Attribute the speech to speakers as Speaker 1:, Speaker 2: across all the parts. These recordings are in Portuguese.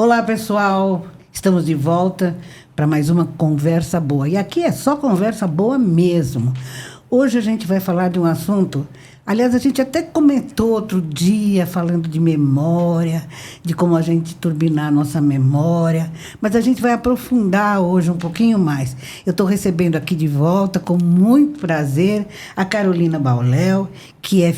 Speaker 1: Olá, pessoal. Estamos de volta para mais uma conversa boa. E aqui é só conversa boa mesmo. Hoje a gente vai falar de um assunto... Aliás, a gente até comentou outro dia, falando de memória, de como a gente turbinar a nossa memória, mas a gente vai aprofundar hoje um pouquinho mais. Eu estou recebendo aqui de volta, com muito prazer, a Carolina Bauléu, que é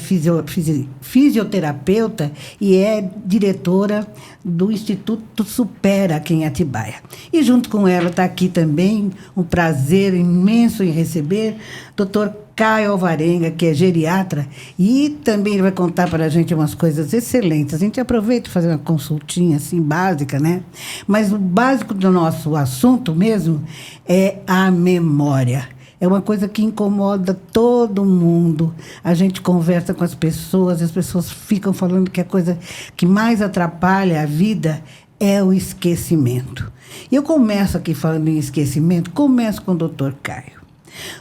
Speaker 1: fisioterapeuta e é diretora do Instituto Supera, aqui em Atibaia. E junto com ela está aqui também, um prazer imenso em receber, doutor Caio Alvarenga, que é geriatra, e também ele vai contar para a gente umas coisas excelentes. A gente aproveita e fazer uma consultinha assim, básica, né? Mas o básico do nosso assunto mesmo é a memória. É uma coisa que incomoda todo mundo. A gente conversa com as pessoas ficam falando que a coisa que mais atrapalha a vida é o esquecimento. E eu começo aqui falando em esquecimento, começo com o doutor Caio.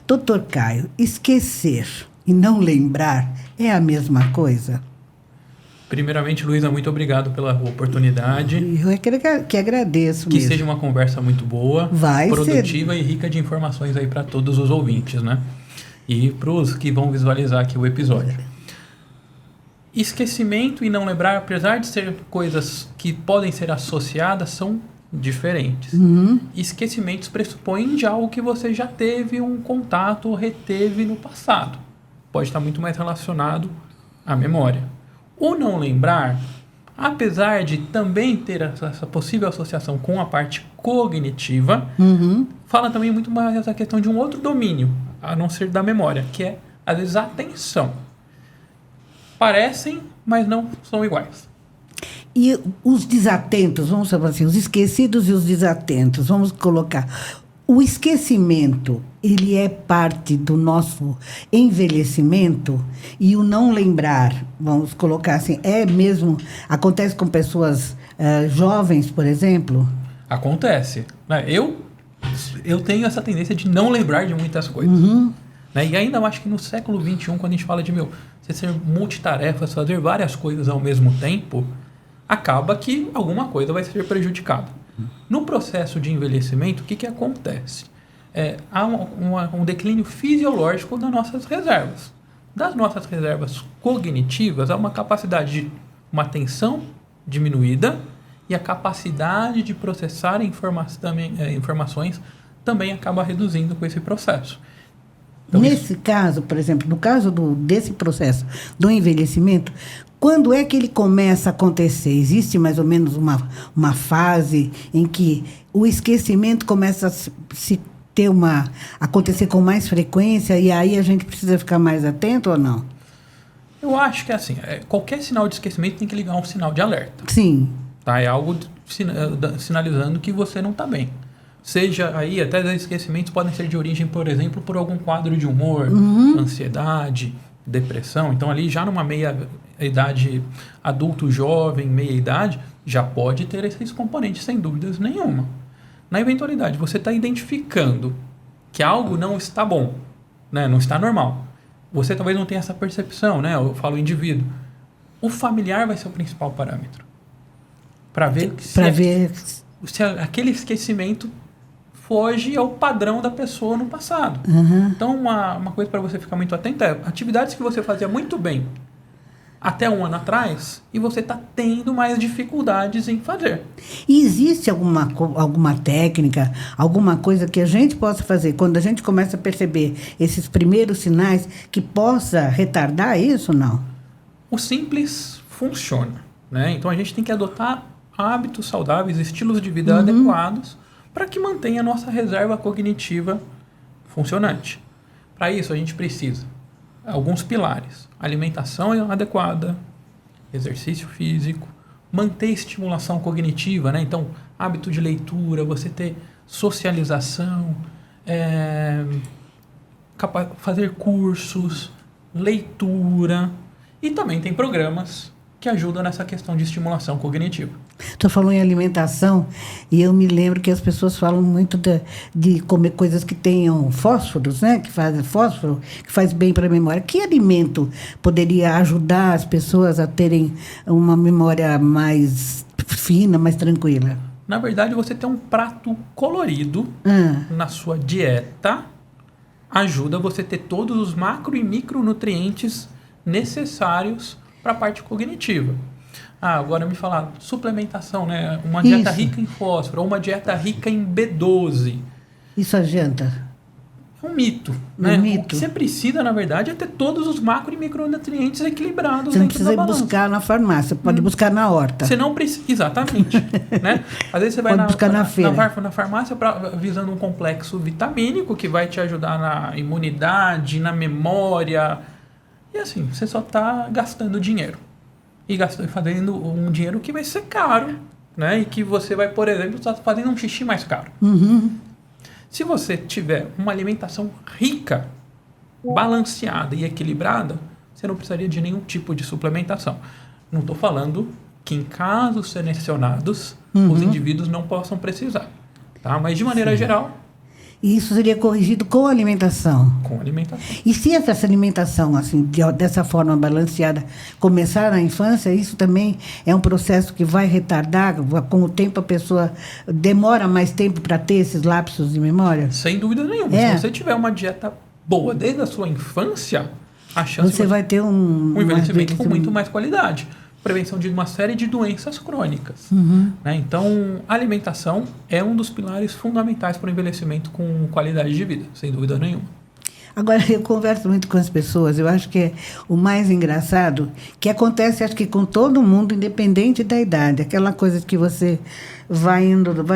Speaker 1: Doutor Caio, esquecer e não lembrar é a mesma coisa?
Speaker 2: Primeiramente, Luísa, muito obrigado pela oportunidade.
Speaker 1: Eu é que agradeço
Speaker 2: que
Speaker 1: mesmo.
Speaker 2: Seja uma conversa muito boa, produtiva e rica de informações aí para todos os ouvintes, né? E para os que vão visualizar aqui o episódio. Esquecimento e não lembrar, apesar de ser coisas que podem ser associadas, são diferentes. Esquecimentos pressupõem de algo que você já teve um contato ou reteve no passado. Pode estar muito mais relacionado à memória. O não lembrar, apesar de também ter essa possível associação com a parte cognitiva, fala também muito mais essa questão de um outro domínio, a não ser da memória, que é, às vezes, a atenção. Parecem, mas não são iguais.
Speaker 1: E os desatentos, vamos falar assim, os esquecidos e os desatentos, vamos colocar. O esquecimento, ele é parte do nosso envelhecimento e o não lembrar, vamos colocar assim, é mesmo, acontece com pessoas jovens, por exemplo?
Speaker 2: Acontece. Né? Eu tenho essa tendência de não lembrar de muitas coisas. Né? E ainda acho que no século XXI, quando a gente fala de você ser multitarefas, fazer várias coisas ao mesmo tempo, acaba que alguma coisa vai ser prejudicada. No processo de envelhecimento, o que acontece? Há um declínio fisiológico das nossas reservas. Das nossas reservas cognitivas, há uma capacidade de uma atenção diminuída e a capacidade de processar informações também acaba reduzindo com esse processo. Então,
Speaker 1: nesse caso, por exemplo, no caso desse processo do envelhecimento, quando é que ele começa a acontecer? Existe mais ou menos uma fase em que o esquecimento começa a acontecer com mais frequência e aí a gente precisa ficar mais atento ou não?
Speaker 2: Eu acho que assim, qualquer sinal de esquecimento tem que ligar um sinal de alerta.
Speaker 1: Sim.
Speaker 2: Tá? É algo sinalizando que você não está bem. Seja aí, até os esquecimentos podem ser de origem, por exemplo, por algum quadro de humor, ansiedade, depressão. Então, ali já numa meia-idade, adulto jovem, meia-idade, já pode ter esses componentes, sem dúvidas nenhuma. Na eventualidade, você está identificando que algo não está bom, né? Não está normal. Você talvez não tenha essa percepção, né? Eu falo indivíduo. O familiar vai ser o principal parâmetro. Para ver se aquele esquecimento foge ao padrão da pessoa no passado. Então, uma coisa para você ficar muito atento é atividades que você fazia muito bem até um ano atrás e você está tendo mais dificuldades em fazer.
Speaker 1: E existe alguma técnica, alguma coisa que a gente possa fazer quando a gente começa a perceber esses primeiros sinais que possa retardar isso ou não?
Speaker 2: O simples funciona, né? Então, a gente tem que adotar hábitos saudáveis, estilos de vida adequados para que mantenha a nossa reserva cognitiva funcionante. Para isso, a gente precisa de alguns pilares. Alimentação adequada, exercício físico, manter estimulação cognitiva, né? Então, hábito de leitura, você ter socialização, fazer cursos, leitura. E também tem programas que ajudam nessa questão de estimulação cognitiva.
Speaker 1: Tu falou em alimentação e eu me lembro que as pessoas falam muito de comer coisas que tenham fósforos, né? Que fazem fósforo, que faz bem para a memória. Que alimento poderia ajudar as pessoas a terem uma memória mais fina, mais tranquila?
Speaker 2: Na verdade, você ter um prato colorido na sua dieta ajuda você a ter todos os macro e micronutrientes necessários para a parte cognitiva. Agora me falar, suplementação, né? Uma dieta rica em fósforo, ou uma dieta rica em B12.
Speaker 1: Isso adianta?
Speaker 2: É um mito, né? O que você precisa, na verdade, é ter todos os macro e micronutrientes equilibrados
Speaker 1: você não
Speaker 2: dentro da
Speaker 1: precisa
Speaker 2: balança.
Speaker 1: Buscar na farmácia, pode buscar na horta.
Speaker 2: Você não precisa, exatamente. Né? Às vezes você vai na farmácia visando um complexo vitamínico que vai te ajudar na imunidade, na memória. E assim, você só está gastando dinheiro. E fazendo um dinheiro que vai ser caro, né? E que você vai, por exemplo, estar fazendo um xixi mais caro. Se você tiver uma alimentação rica, balanceada e equilibrada, você não precisaria de nenhum tipo de suplementação. Não estou falando que em casos selecionados os indivíduos não possam precisar, tá? Mas de maneira geral...
Speaker 1: E isso seria corrigido com alimentação?
Speaker 2: Com alimentação.
Speaker 1: E se essa alimentação, assim, dessa forma balanceada, começar na infância, isso também é um processo que vai retardar? Com o tempo a pessoa demora mais tempo para ter esses lapsos de memória?
Speaker 2: Sem dúvida nenhuma. Se você tiver uma dieta boa desde a sua infância, a chance
Speaker 1: você vai ter um
Speaker 2: envelhecimento com muito mais qualidade. Prevenção de uma série de doenças crônicas. Né? Então, a alimentação é um dos pilares fundamentais para o envelhecimento com qualidade de vida, sem dúvida nenhuma.
Speaker 1: Agora, eu converso muito com as pessoas, eu acho que é o mais engraçado, que acontece, acho que com todo mundo, independente da idade. Aquela coisa que você vai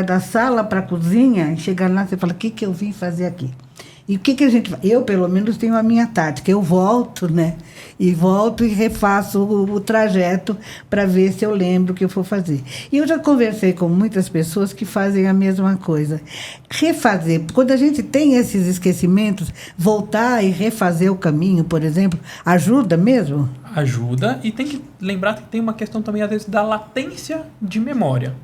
Speaker 1: da sala para a cozinha, e chega lá, você fala, o que eu vim fazer aqui? E o que a gente faz? Eu, pelo menos, tenho a minha tática. Eu volto, né? E refaço o trajeto para ver se eu lembro o que eu for fazer. E eu já conversei com muitas pessoas que fazem a mesma coisa. Refazer. Quando a gente tem esses esquecimentos, voltar e refazer o caminho, por exemplo, ajuda mesmo?
Speaker 2: Ajuda. E tem que lembrar que tem uma questão também, às vezes, da latência de memória.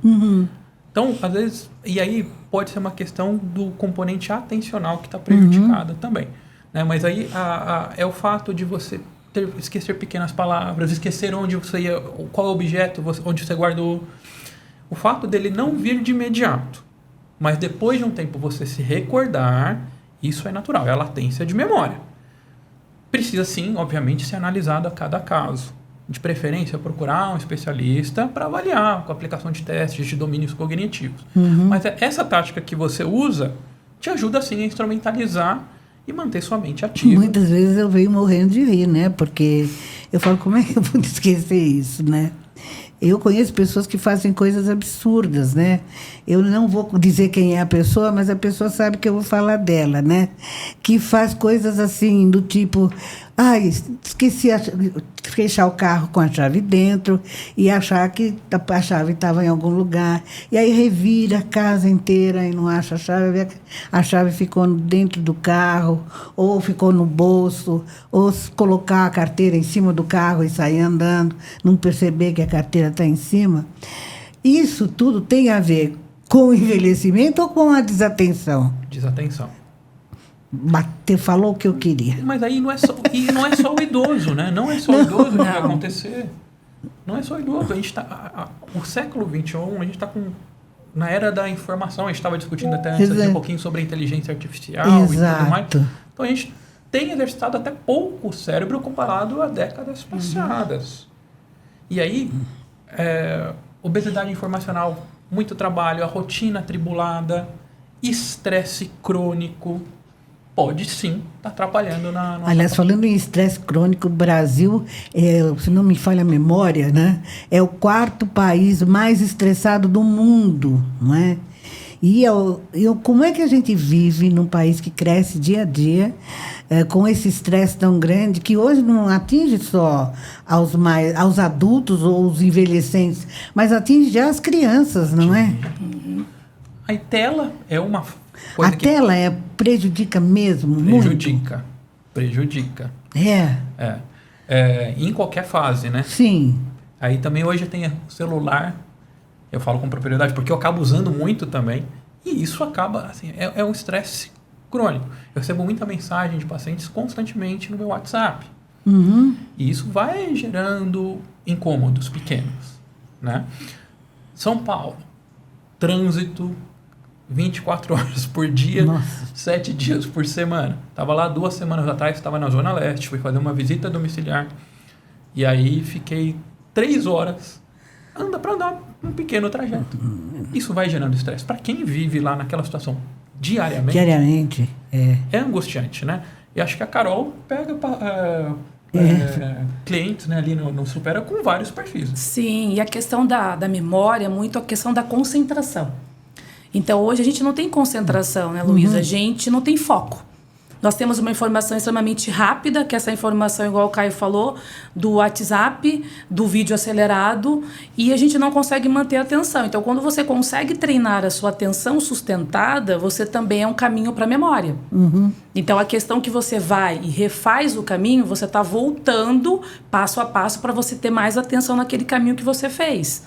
Speaker 2: Então, às vezes, e aí pode ser uma questão do componente atencional que está prejudicada também. Né? Mas aí é o fato de você esquecer pequenas palavras, esquecer onde você ia, qual objeto, onde você guardou. O fato dele não vir de imediato, mas depois de um tempo você se recordar, isso é natural, é a latência de memória. Precisa sim, obviamente, ser analisado a cada caso. De preferência, procurar um especialista para avaliar com a aplicação de testes de domínios cognitivos. Mas essa tática que você usa te ajuda, sim, a instrumentalizar e manter sua mente ativa.
Speaker 1: Muitas vezes eu venho morrendo de rir, né? Porque eu falo, como é que eu vou esquecer isso, né? Eu conheço pessoas que fazem coisas absurdas, né? Eu não vou dizer quem é a pessoa, mas a pessoa sabe que eu vou falar dela, né? Que faz coisas assim, do tipo... esqueci fechar o carro com a chave dentro e achar que a chave estava em algum lugar. E aí revira a casa inteira e não acha a chave ficou dentro do carro, ou ficou no bolso, ou colocar a carteira em cima do carro e sair andando, não perceber que a carteira está em cima. Isso tudo tem a ver com o envelhecimento ou com a desatenção?
Speaker 2: Desatenção.
Speaker 1: Falou o que eu queria.
Speaker 2: Mas aí não é só o idoso, né? Não é só o idoso que vai acontecer. Não é só o idoso. A gente o século XXI, a gente está na era da informação. A gente estava discutindo até antes um pouquinho sobre a inteligência artificial e tudo mais. Então a gente tem exercitado até pouco o cérebro comparado a décadas passadas. E aí, obesidade informacional, muito trabalho, a rotina atribulada, estresse crônico, pode sim estar atrapalhando na nossa...
Speaker 1: Aliás, falando em estresse crônico, o Brasil, se não me falha a memória, né, é o 4º país mais estressado do mundo, não é? E como é que a gente vive num país que cresce dia a dia, com esse estresse tão grande, que hoje não atinge só aos adultos ou os envelhecentes, mas atinge já as crianças, não é?
Speaker 2: A tela é uma...
Speaker 1: A tela prejudica mesmo muito?
Speaker 2: Prejudica.
Speaker 1: É.
Speaker 2: Em qualquer fase, né?
Speaker 1: Sim.
Speaker 2: Aí também hoje tem o celular, eu falo com propriedade, porque eu acabo usando muito também, e isso acaba, assim, é um estresse crônico. Eu recebo muita mensagem de pacientes constantemente no meu WhatsApp.
Speaker 1: Uhum.
Speaker 2: E isso vai gerando incômodos pequenos, né? São Paulo, trânsito 24 horas por dia,
Speaker 1: Nossa.
Speaker 2: 7 dias por semana. Estava lá 2 semanas atrás, estava na Zona Leste, fui fazer uma visita domiciliar. E aí fiquei 3 horas para andar um pequeno trajeto. Isso vai gerando estresse. Para quem vive lá naquela situação diariamente, é angustiante, né? E acho que a Carol pega clientes, né, ali no Supera com vários perfis.
Speaker 3: Sim, e a questão da memória é muito a questão da concentração. Então, hoje a gente não tem concentração, né, Luísa? A gente não tem foco. Nós temos uma informação extremamente rápida, que é essa informação, igual o Caio falou, do WhatsApp, do vídeo acelerado, e a gente não consegue manter a atenção. Então, quando você consegue treinar a sua atenção sustentada, você também é um caminho para a memória.
Speaker 1: Uhum.
Speaker 3: Então, a questão que você vai e refaz o caminho, você está voltando passo a passo para você ter mais atenção naquele caminho que você fez.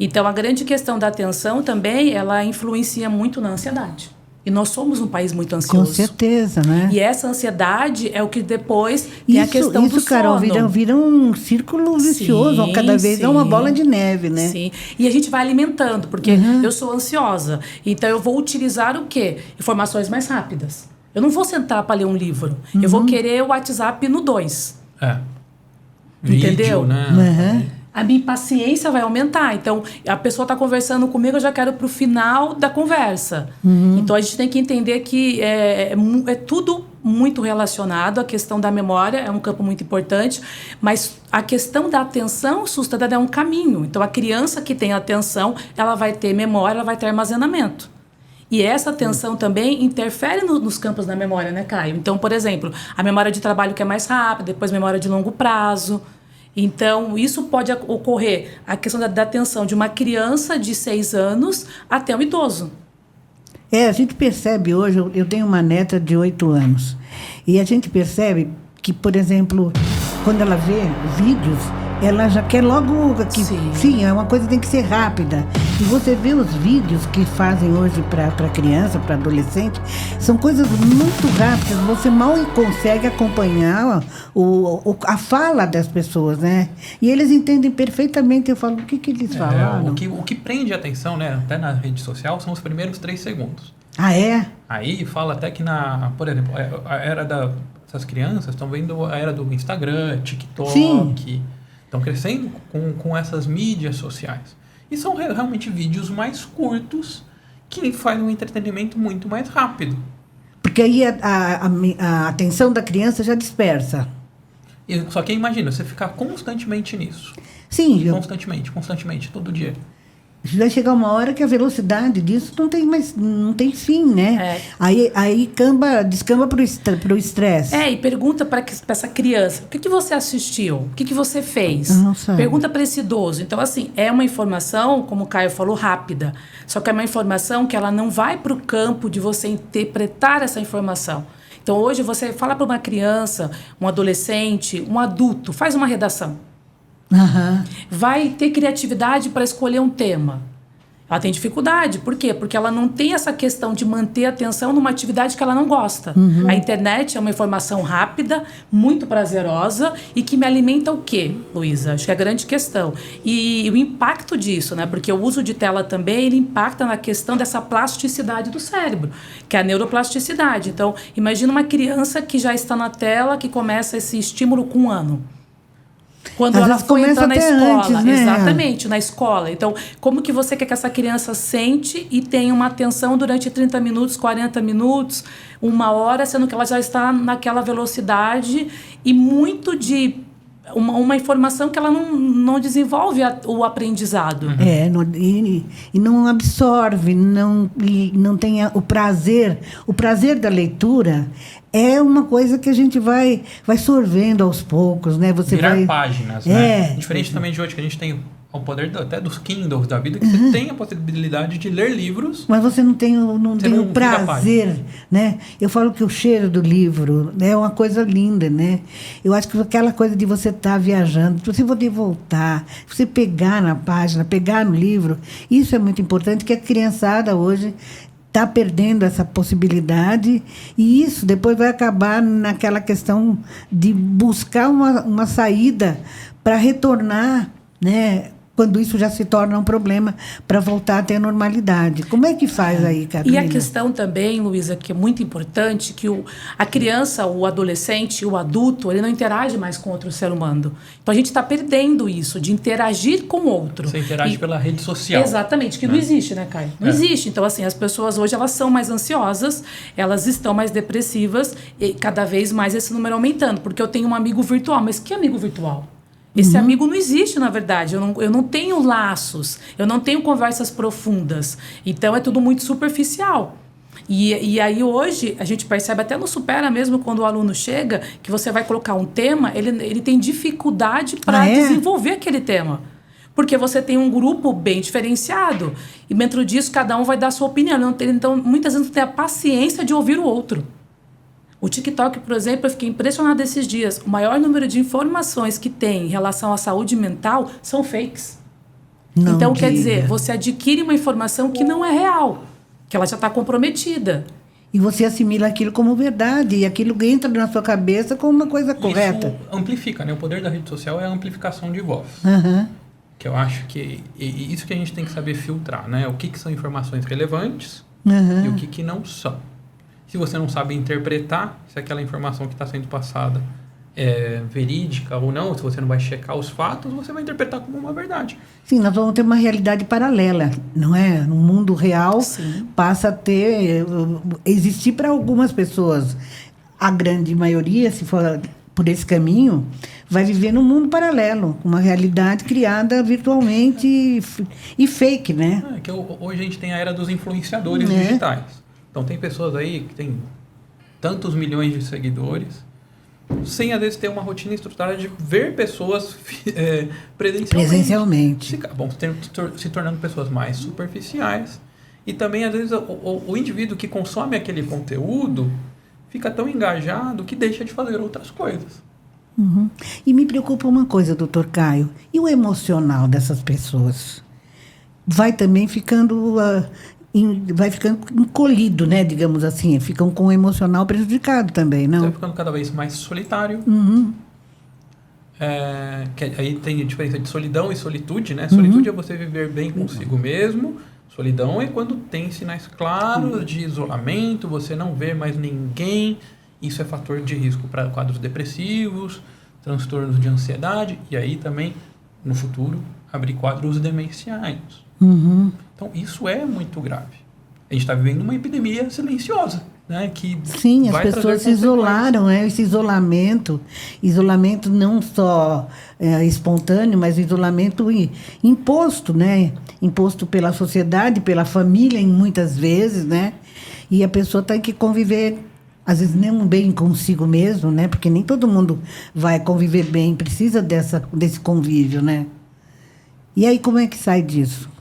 Speaker 3: Então, a grande questão da atenção também, ela influencia muito na ansiedade. E nós somos um país muito ansioso.
Speaker 1: Com certeza, né?
Speaker 3: E essa ansiedade é o que depois tem a questão do sono.
Speaker 1: Isso, Carol, vira um círculo vicioso.
Speaker 3: Sim,
Speaker 1: cada vez é uma bola de neve, né?
Speaker 3: Sim. E a gente vai alimentando, porque eu sou ansiosa. Então, eu vou utilizar o quê? Informações mais rápidas. Eu não vou sentar para ler um livro. Eu vou querer o WhatsApp no 2.
Speaker 2: Vídeo,
Speaker 3: entendeu?
Speaker 2: Né?
Speaker 3: A minha impaciência vai aumentar. Então, a pessoa está conversando comigo, eu já quero para o final da conversa. Então, a gente tem que entender que é tudo muito relacionado. A questão da memória é um campo muito importante, mas a questão da atenção sustentada é um caminho. Então, a criança que tem atenção, ela vai ter memória, ela vai ter armazenamento. E essa atenção também interfere nos campos da memória, né, Caio? Então, por exemplo, a memória de trabalho que é mais rápida, depois memória de longo prazo. Então, isso pode ocorrer, a questão da atenção de uma criança de 6 anos até um idoso.
Speaker 1: A gente percebe hoje, eu tenho uma neta de 8 anos, e a gente percebe que, por exemplo, quando ela vê vídeos, ela já quer logo que sim, é uma coisa que tem que ser rápida. E você vê os vídeos que fazem hoje para criança, para adolescente, são coisas muito rápidas. Você mal consegue acompanhar a fala das pessoas, né? E eles entendem perfeitamente. Eu falo, o que eles falaram?
Speaker 2: O que prende a atenção, né, até na rede social, são os primeiros 3 segundos.
Speaker 1: Ah, é?
Speaker 2: Aí fala até que por exemplo, a era dessas crianças estão vendo a era do Instagram, TikTok. Sim. Estão crescendo com essas mídias sociais. E são realmente vídeos mais curtos que fazem um entretenimento muito mais rápido.
Speaker 1: Porque aí a atenção da criança já dispersa.
Speaker 2: Só que imagina, você ficar constantemente nisso.
Speaker 1: Sim.
Speaker 2: Constantemente, todo dia.
Speaker 1: Vai chegar uma hora que a velocidade disso não tem fim, né? Aí descamba pro estresse.
Speaker 3: E pergunta para essa criança, o que você assistiu? O que você fez? Pergunta para esse idoso. Então, assim, é uma informação, como o Caio falou, rápida. Só que é uma informação que ela não vai para o campo de você interpretar essa informação. Então, hoje você fala para uma criança, um adolescente, um adulto, faz uma redação. Vai ter criatividade para escolher um tema. Ela tem dificuldade. Por quê? Porque ela não tem essa questão de manter a atenção numa atividade que ela não gosta. A internet é uma informação rápida, muito prazerosa e que me alimenta o quê, Luísa? Acho que é a grande questão. E o impacto disso, né? Porque o uso de tela também, ele impacta na questão dessa plasticidade do cérebro, que é a neuroplasticidade. Então, imagina uma criança que já está na tela, que começa esse estímulo com 1 ano. Quando ela for entrar na escola.
Speaker 1: Antes, né?
Speaker 3: Exatamente, na escola. Então, como que você quer que essa criança sente e tenha uma atenção durante 30 minutos, 40 minutos, 1 hora, sendo que ela já está naquela velocidade e muito de uma informação que ela não desenvolve o aprendizado.
Speaker 1: E não absorve, não tem o prazer. O prazer da leitura é uma coisa que a gente vai sorvendo aos poucos, né?
Speaker 2: Virar páginas, né? Diferente também de hoje, que a gente tem ao poder até dos Kindles da vida, que você tem a possibilidade de ler livros.
Speaker 1: Mas você não tem o prazer, né? Eu falo que o cheiro do livro é uma coisa linda, né? Eu acho que aquela coisa de você estar viajando, você poder voltar, você pegar na página, pegar no livro, isso é muito importante, que a criançada hoje está perdendo essa possibilidade, e isso depois vai acabar naquela questão de buscar uma saída para retornar, né? Quando isso já se torna um problema, para voltar a ter a normalidade. Como é que faz aí, Carolina?
Speaker 3: E a questão também, Luísa, que é muito importante, que a criança, o adolescente, o adulto, ele não interage mais com outro ser humano. Então, a gente está perdendo isso, de interagir com o outro.
Speaker 2: Você interage pela rede social.
Speaker 3: Exatamente, que não existe, né, Caio? Não existe. Então, assim, as pessoas hoje, elas são mais ansiosas, elas estão mais depressivas, e cada vez mais esse número aumentando. Porque eu tenho um amigo virtual. Mas que amigo virtual? Esse amigo não existe, na verdade. Eu não tenho laços, eu não tenho conversas profundas. Então, é tudo muito superficial. E aí, hoje, a gente percebe até no Supera mesmo, quando o aluno chega, que você vai colocar um tema, ele tem dificuldade para desenvolver aquele tema. Porque você tem um grupo bem diferenciado. E dentro disso, cada um vai dar a sua opinião. Então, muitas vezes, não tem a paciência de ouvir o outro. O TikTok, por exemplo, eu fiquei impressionada esses dias. O maior número de informações que tem em relação à saúde mental são fakes.
Speaker 1: Não
Speaker 3: então,
Speaker 1: diga.
Speaker 3: quer dizer, você adquire uma informação que não é real, que ela já está comprometida.
Speaker 1: E você assimila aquilo como verdade, e aquilo entra na sua cabeça como uma coisa correta.
Speaker 2: Isso amplifica, né? O poder da rede social é a amplificação de voz. Que eu acho que... E isso que a gente tem que saber filtrar, né? O que são informações relevantes e o que não são. Se você não sabe interpretar se aquela informação que está sendo passada é verídica ou não, se você não vai checar os fatos, você vai interpretar como uma verdade.
Speaker 1: Sim, nós vamos ter uma realidade paralela, não é? No mundo real, passa a existir para algumas pessoas. A grande maioria, se for por esse caminho, vai viver num mundo paralelo, uma realidade criada virtualmente e fake, né?
Speaker 2: Que hoje a gente tem a era dos influenciadores digitais. Então, tem pessoas aí que têm tantos milhões de seguidores, sem, às vezes, ter uma rotina estruturada de ver pessoas presencialmente. Acabam se tornando pessoas mais superficiais. E também, às vezes, o indivíduo que consome aquele conteúdo fica tão engajado que deixa de fazer outras coisas.
Speaker 1: E me preocupa uma coisa, doutor Caio. E o emocional dessas pessoas? Vai também ficando... vai ficando encolhido, né, digamos assim, ficam com o emocional prejudicado também, não?
Speaker 2: Vai ficando cada vez mais solitário. Aí tem a diferença de solidão e solitude, né? Solitude é você viver bem consigo mesmo. Solidão é quando tem sinais claros de isolamento, você não vê mais ninguém. Isso é fator de risco para quadros depressivos, transtornos de ansiedade e aí também, no futuro, abrir quadros demenciais. Então, isso é muito grave. A gente está vivendo uma epidemia silenciosa, né?
Speaker 1: Sim, as pessoas se isolaram, esse isolamento não só espontâneo, mas isolamento imposto, né? Imposto pela sociedade, pela família, muitas vezes, né? E a pessoa tem que conviver, às vezes, nem bem consigo mesmo, né? Porque nem todo mundo vai conviver bem, precisa desse convívio, né? E aí, como é que sai disso?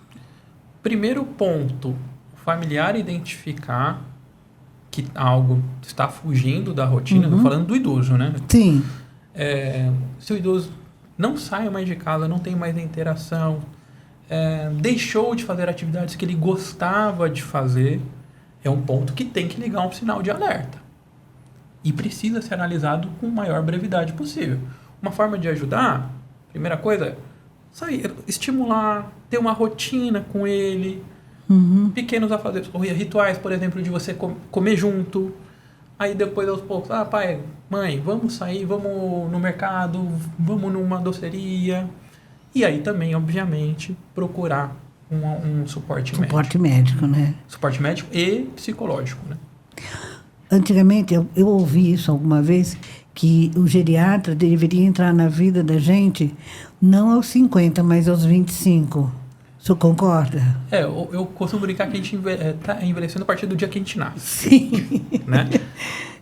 Speaker 2: Primeiro ponto, o familiar identificar que algo está fugindo da rotina, estou falando do idoso, né?
Speaker 1: Sim.
Speaker 2: Se o idoso não sai mais de casa, não tem mais interação, deixou de fazer atividades que ele gostava de fazer, é um ponto que tem que ligar um sinal de alerta. E precisa ser analisado com a maior brevidade possível. Uma forma de ajudar, primeira coisa, sair, estimular, ter uma rotina com ele, pequenos afazeres, rituais, por exemplo, de você comer junto, aí depois aos poucos, pai, mãe, vamos sair, vamos no mercado, vamos numa doceria, e aí também, obviamente, procurar um suporte médico.
Speaker 1: Suporte médico, né?
Speaker 2: Suporte médico e psicológico, né?
Speaker 1: Antigamente, eu ouvi isso alguma vez, que o geriatra deveria entrar na vida da gente não aos 50, mas aos 25. O senhor concorda?
Speaker 2: Eu costumo brincar que a gente está envelhecendo a partir do dia que a gente nasce.
Speaker 1: Sim.
Speaker 2: Né?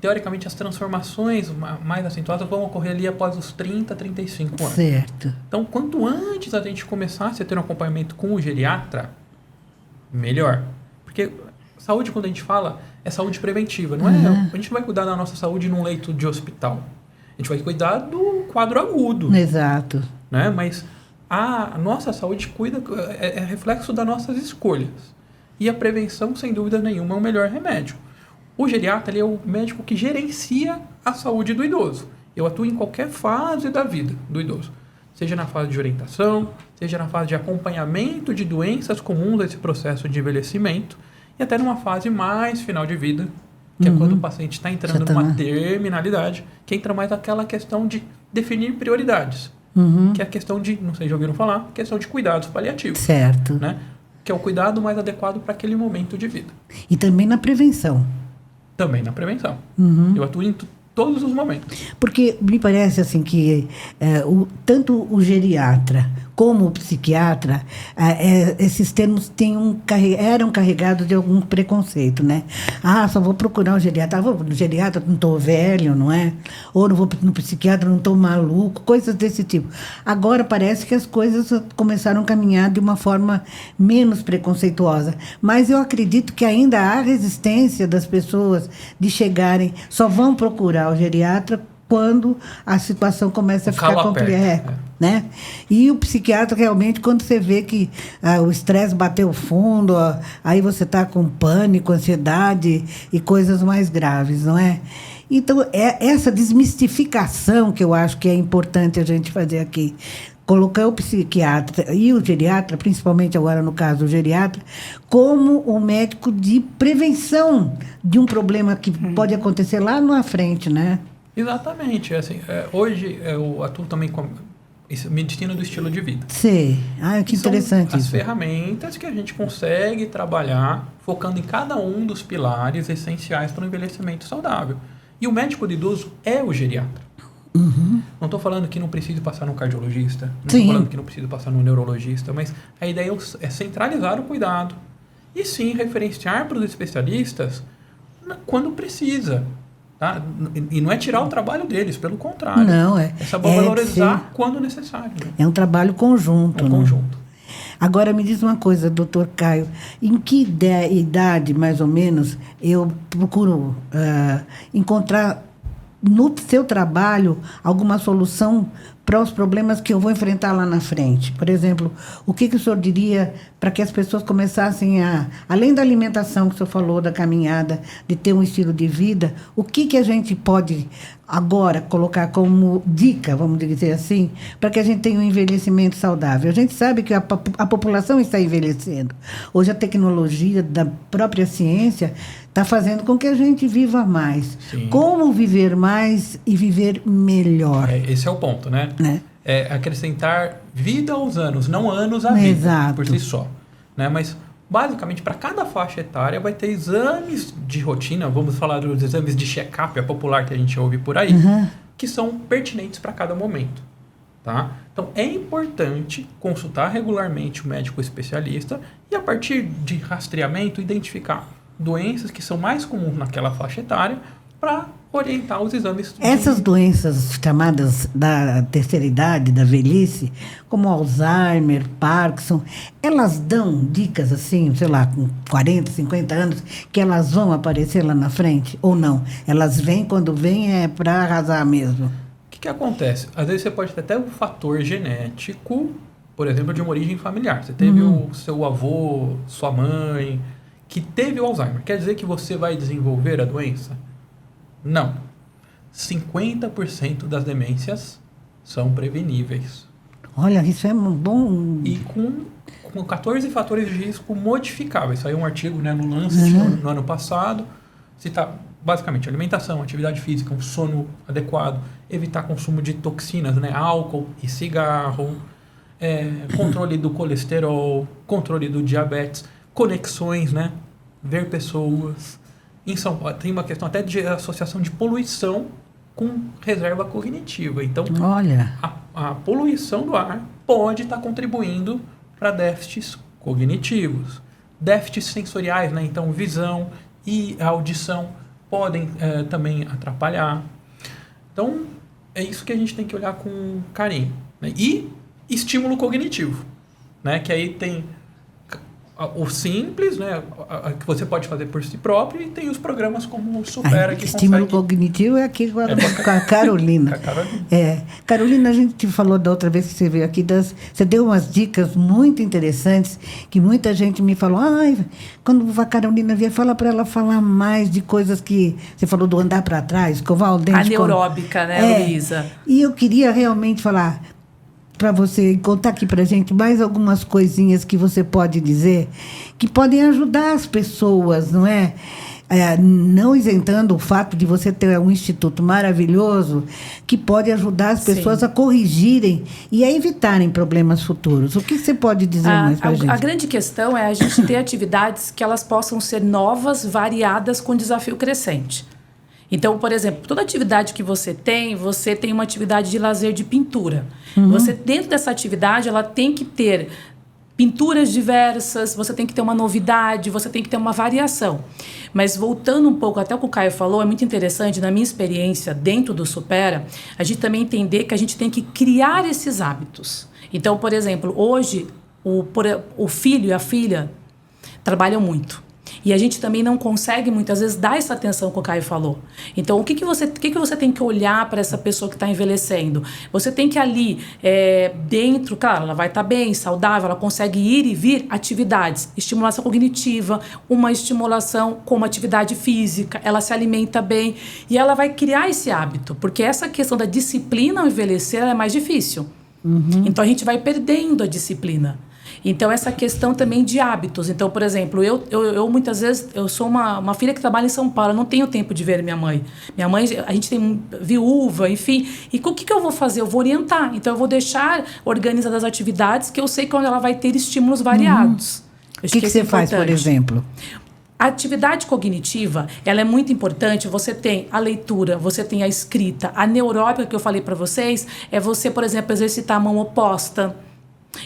Speaker 2: teoricamente, as transformações mais acentuadas vão ocorrer ali após os 30, 35 anos.
Speaker 1: Certo.
Speaker 2: Então, quanto antes a gente começasse a ter um acompanhamento com o geriatra, melhor. Porque saúde, quando a gente fala, é saúde preventiva. Não é, a gente não vai cuidar da nossa saúde num leito de hospital. A gente vai cuidar do quadro agudo.
Speaker 1: Exato.
Speaker 2: Né? Mas a nossa saúde é reflexo das nossas escolhas. E a prevenção, sem dúvida nenhuma, é o melhor remédio. O geriatra ele é o médico que gerencia a saúde do idoso. Eu atuo em qualquer fase da vida do idoso. Seja na fase de orientação, seja na fase de acompanhamento de doenças comuns a esse processo de envelhecimento, e até numa fase mais final de vida, que é quando o paciente está entrando numa terminalidade, que entra mais aquela questão de definir prioridades. Que é a questão de, não sei se já ouviram falar, questão de cuidados paliativos.
Speaker 1: Certo.
Speaker 2: Né? Que é o cuidado mais adequado para aquele momento de vida.
Speaker 1: E também na prevenção.
Speaker 2: Também na prevenção. Eu atuo em todos os momentos.
Speaker 1: Porque me parece assim que tanto o geriatra como o psiquiatra, esses termos eram carregados de algum preconceito, né? Ah, só vou procurar um geriatra. Vou no geriatra, não estou velho, não é? Ou não vou no psiquiatra, não estou maluco, coisas desse tipo. Agora parece que as coisas começaram a caminhar de uma forma menos preconceituosa. Mas eu acredito que ainda há resistência das pessoas de chegarem, só vão procurar o geriatra quando a situação começa a ficar complexa, né? E o psiquiatra realmente, quando você vê que o estresse bateu fundo, aí você está com pânico, ansiedade e coisas mais graves, não é? Então, é essa desmistificação que eu acho que é importante a gente fazer aqui. Colocar o psiquiatra e o geriatra, principalmente agora no caso do geriatra, como o médico de prevenção de um problema que pode acontecer lá na frente, né?
Speaker 2: Exatamente. Assim, hoje eu atuo também com medicina do estilo de vida.
Speaker 1: Sim. Que interessante
Speaker 2: são
Speaker 1: isso.
Speaker 2: As ferramentas que a gente consegue trabalhar focando em cada um dos pilares essenciais para o envelhecimento saudável. E o médico de idoso é o geriatra. Não estou falando que não precise passar no cardiologista, não estou falando que não precisa passar no neurologista, mas a ideia é centralizar o cuidado e sim referenciar para os especialistas quando precisa. Tá? E não é tirar o trabalho deles, pelo contrário.
Speaker 1: Não,
Speaker 2: é saber valorizar quando necessário. Né?
Speaker 1: É um trabalho conjunto.
Speaker 2: Conjunto.
Speaker 1: Agora, me diz uma coisa, doutor Caio. Em que idade, mais ou menos, eu procuro encontrar no seu trabalho alguma solução para os problemas que eu vou enfrentar lá na frente? Por exemplo, o que o senhor diria para que as pessoas começassem além da alimentação que o senhor falou, da caminhada, de ter um estilo de vida, o que a gente pode agora colocar como dica, vamos dizer assim, para que a gente tenha um envelhecimento saudável? A gente sabe que a população está envelhecendo. Hoje a tecnologia da própria ciência está fazendo com que a gente viva mais.
Speaker 2: Sim. Como
Speaker 1: viver mais e viver melhor?
Speaker 2: Esse é o ponto, né? É acrescentar vida aos anos, não anos à vida.
Speaker 1: Exato.
Speaker 2: Por si só. Né? Mas, basicamente, para cada faixa etária vai ter exames de rotina, vamos falar dos exames de check-up, popular que a gente ouve por aí, que são pertinentes para cada momento. Tá? Então, é importante consultar regularmente o médico especialista e, a partir de rastreamento, identificar doenças que são mais comuns naquela faixa etária para orientar os exames.
Speaker 1: Essas doenças chamadas da terceira idade, da velhice, como Alzheimer, Parkinson, elas dão dicas assim, sei lá, com 40, 50 anos, que elas vão aparecer lá na frente ou não? Elas vêm, quando vêm, para arrasar mesmo?
Speaker 2: O que acontece? Às vezes você pode ter até um fator genético, por exemplo, de uma origem familiar. Você teve o seu avô, sua mãe, que teve o Alzheimer. Quer dizer que você vai desenvolver a doença? Não. 50% das demências são preveníveis.
Speaker 1: Olha, isso é bom.
Speaker 2: E com 14 fatores de risco modificáveis. Saiu um artigo, né, no Lancet no ano passado. Cita basicamente alimentação, atividade física, um sono adequado, evitar consumo de toxinas, né, álcool e cigarro, controle do colesterol, controle do diabetes, conexões, né, ver pessoas. Em São Paulo tem uma questão até de associação de poluição com reserva cognitiva. Então,
Speaker 1: olha,
Speaker 2: a poluição do ar pode estar contribuindo para déficits cognitivos. Déficits sensoriais, né? Então, visão e audição. podem também atrapalhar. Então, é isso que a gente tem que olhar com carinho, né? E estímulo cognitivo, né? Que aí tem o simples, né? Que você pode fazer por si próprio, e tem os programas como o Supera, que
Speaker 1: estímulo cognitivo é aqui com a Carolina. Carolina, a gente falou da outra vez que você veio aqui, você deu umas dicas muito interessantes, que muita gente me falou, quando a Carolina vier, fala para ela falar mais de coisas que você falou, do andar para trás, escovar o dente.
Speaker 3: A neuróbica, né, Luísa?
Speaker 1: E eu queria realmente falar para você contar aqui para a gente mais algumas coisinhas que você pode dizer que podem ajudar as pessoas, não é? Não isentando o fato de você ter um instituto maravilhoso que pode ajudar as pessoas a corrigirem e a evitarem problemas futuros. O que você pode dizer mais para a gente?
Speaker 3: A grande questão é a gente ter atividades que elas possam ser novas, variadas, com desafio crescente. Então, por exemplo, toda atividade que você tem uma atividade de lazer de pintura. Você, dentro dessa atividade, ela tem que ter pinturas diversas, você tem que ter uma novidade, você tem que ter uma variação. Mas voltando um pouco até o que o Caio falou, é muito interessante, na minha experiência dentro do Supera, a gente também entender que a gente tem que criar esses hábitos. Então, por exemplo, hoje o filho e a filha trabalham muito. E a gente também não consegue, muitas vezes, dar essa atenção que o Caio falou. Então, o que você tem que olhar para essa pessoa que está envelhecendo? Você tem que ali, dentro, claro, ela vai estar bem, saudável, ela consegue ir e vir atividades. Estimulação cognitiva, uma estimulação com uma atividade física, ela se alimenta bem e ela vai criar esse hábito. Porque essa questão da disciplina ao envelhecer ela é mais difícil. Então, a gente vai perdendo a disciplina. Então, essa questão também de hábitos. Então, por exemplo, eu muitas vezes, eu sou uma filha que trabalha em São Paulo, eu não tenho tempo de ver minha mãe. Minha mãe, a gente tem viúva, enfim. E o que eu vou fazer? Eu vou orientar. Então, eu vou deixar organizadas as atividades que eu sei que onde ela vai ter estímulos variados.
Speaker 1: O que você faz, por exemplo?
Speaker 3: A atividade cognitiva, ela é muito importante. Você tem a leitura, você tem a escrita. A neuróbica que eu falei para vocês é você, por exemplo, exercitar a mão oposta.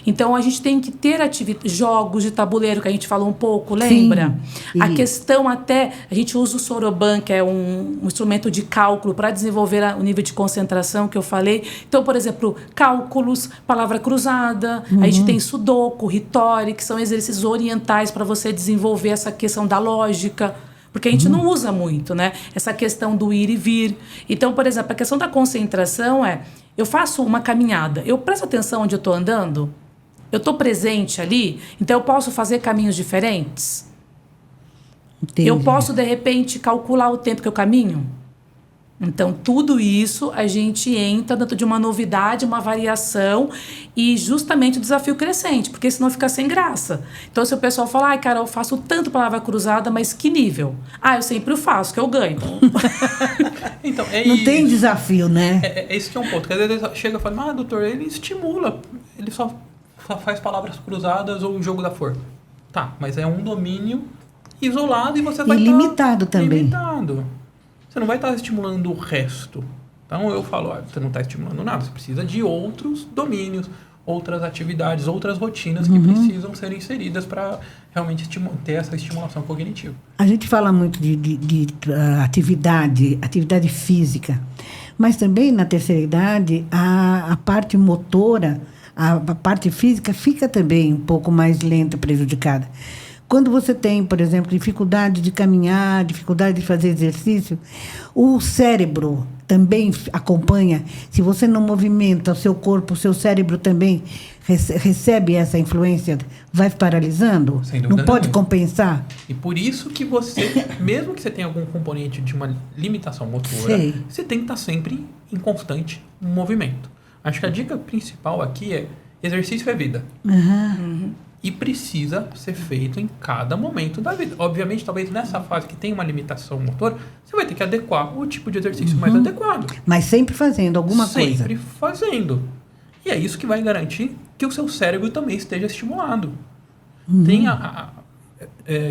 Speaker 3: Então, a gente tem que ter jogos de tabuleiro, que a gente falou um pouco, lembra? Sim. A questão até... A gente usa o Soroban, que é um instrumento de cálculo, para desenvolver o nível de concentração que eu falei. Então, por exemplo, cálculos, palavra cruzada, a gente tem Sudoku, Hitori, que são exercícios orientais para você desenvolver essa questão da lógica. Porque a gente não usa muito, né? Essa questão do ir e vir. Então, por exemplo, a questão da concentração eu faço uma caminhada, eu presto atenção onde eu estou andando, eu estou presente ali, então eu posso fazer caminhos diferentes. Entendi. Eu posso, de repente, calcular o tempo que eu caminho. Então, tudo isso a gente entra dentro de uma novidade, uma variação e justamente o desafio crescente, porque senão fica sem graça. Então, se o pessoal falar, cara, eu faço tanto palavra cruzada, mas que nível? Eu sempre faço, que eu ganho.
Speaker 2: Então,
Speaker 1: não tem desafio, né?
Speaker 2: É esse que é um ponto. Porque às vezes chega e fala, doutor, ele estimula, ele só faz palavras cruzadas ou o jogo da força. Tá, mas é um domínio isolado e você vai estar...
Speaker 1: limitado também.
Speaker 2: Limitado. Você não vai estar estimulando o resto. Então eu falo, você não está estimulando nada, você precisa de outros domínios, outras atividades, outras rotinas que precisam ser inseridas para realmente ter essa estimulação cognitiva.
Speaker 1: A gente fala muito de atividade física, mas também na terceira idade a parte motora, a parte física fica também um pouco mais lenta, prejudicada. Quando você tem, por exemplo, dificuldade de caminhar, dificuldade de fazer exercício, o cérebro também acompanha. Se você não movimenta o seu corpo, o seu cérebro também recebe essa influência, vai paralisando?
Speaker 2: Sem dúvida
Speaker 1: não pode compensar?
Speaker 2: E por isso que você, mesmo que você tenha algum componente de uma limitação motora, você tem que estar sempre em constante movimento. Acho que a dica principal aqui é exercício é vida. E precisa ser feito em cada momento da vida. Obviamente, talvez nessa fase que tem uma limitação motor, você vai ter que adequar o tipo de exercício mais adequado.
Speaker 1: Mas sempre fazendo alguma coisa.
Speaker 2: Sempre fazendo. E é isso que vai garantir que o seu cérebro também esteja estimulado. Tem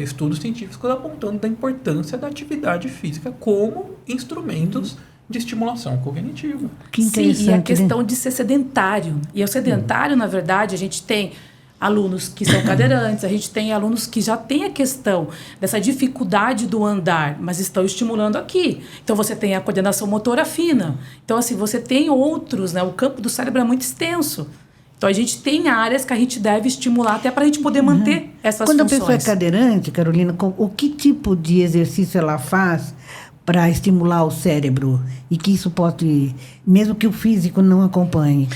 Speaker 2: estudos científicos apontando da importância da atividade física como instrumentos de estimulação cognitiva.
Speaker 1: Que interessante.
Speaker 3: Sim, e a questão de ser sedentário. E o sedentário, na verdade, a gente tem alunos que são cadeirantes, a gente tem alunos que já têm a questão dessa dificuldade do andar, mas estão estimulando aqui. Então, você tem a coordenação motora fina. Então, assim, você tem outros, né? O campo do cérebro é muito extenso. Então, a gente tem áreas que a gente deve estimular até para a gente poder manter essas
Speaker 1: Quando
Speaker 3: funções.
Speaker 1: a pessoa é cadeirante, Carolina, o que tipo de exercício ela faz para estimular o cérebro? E que isso pode, mesmo que o físico não acompanhe.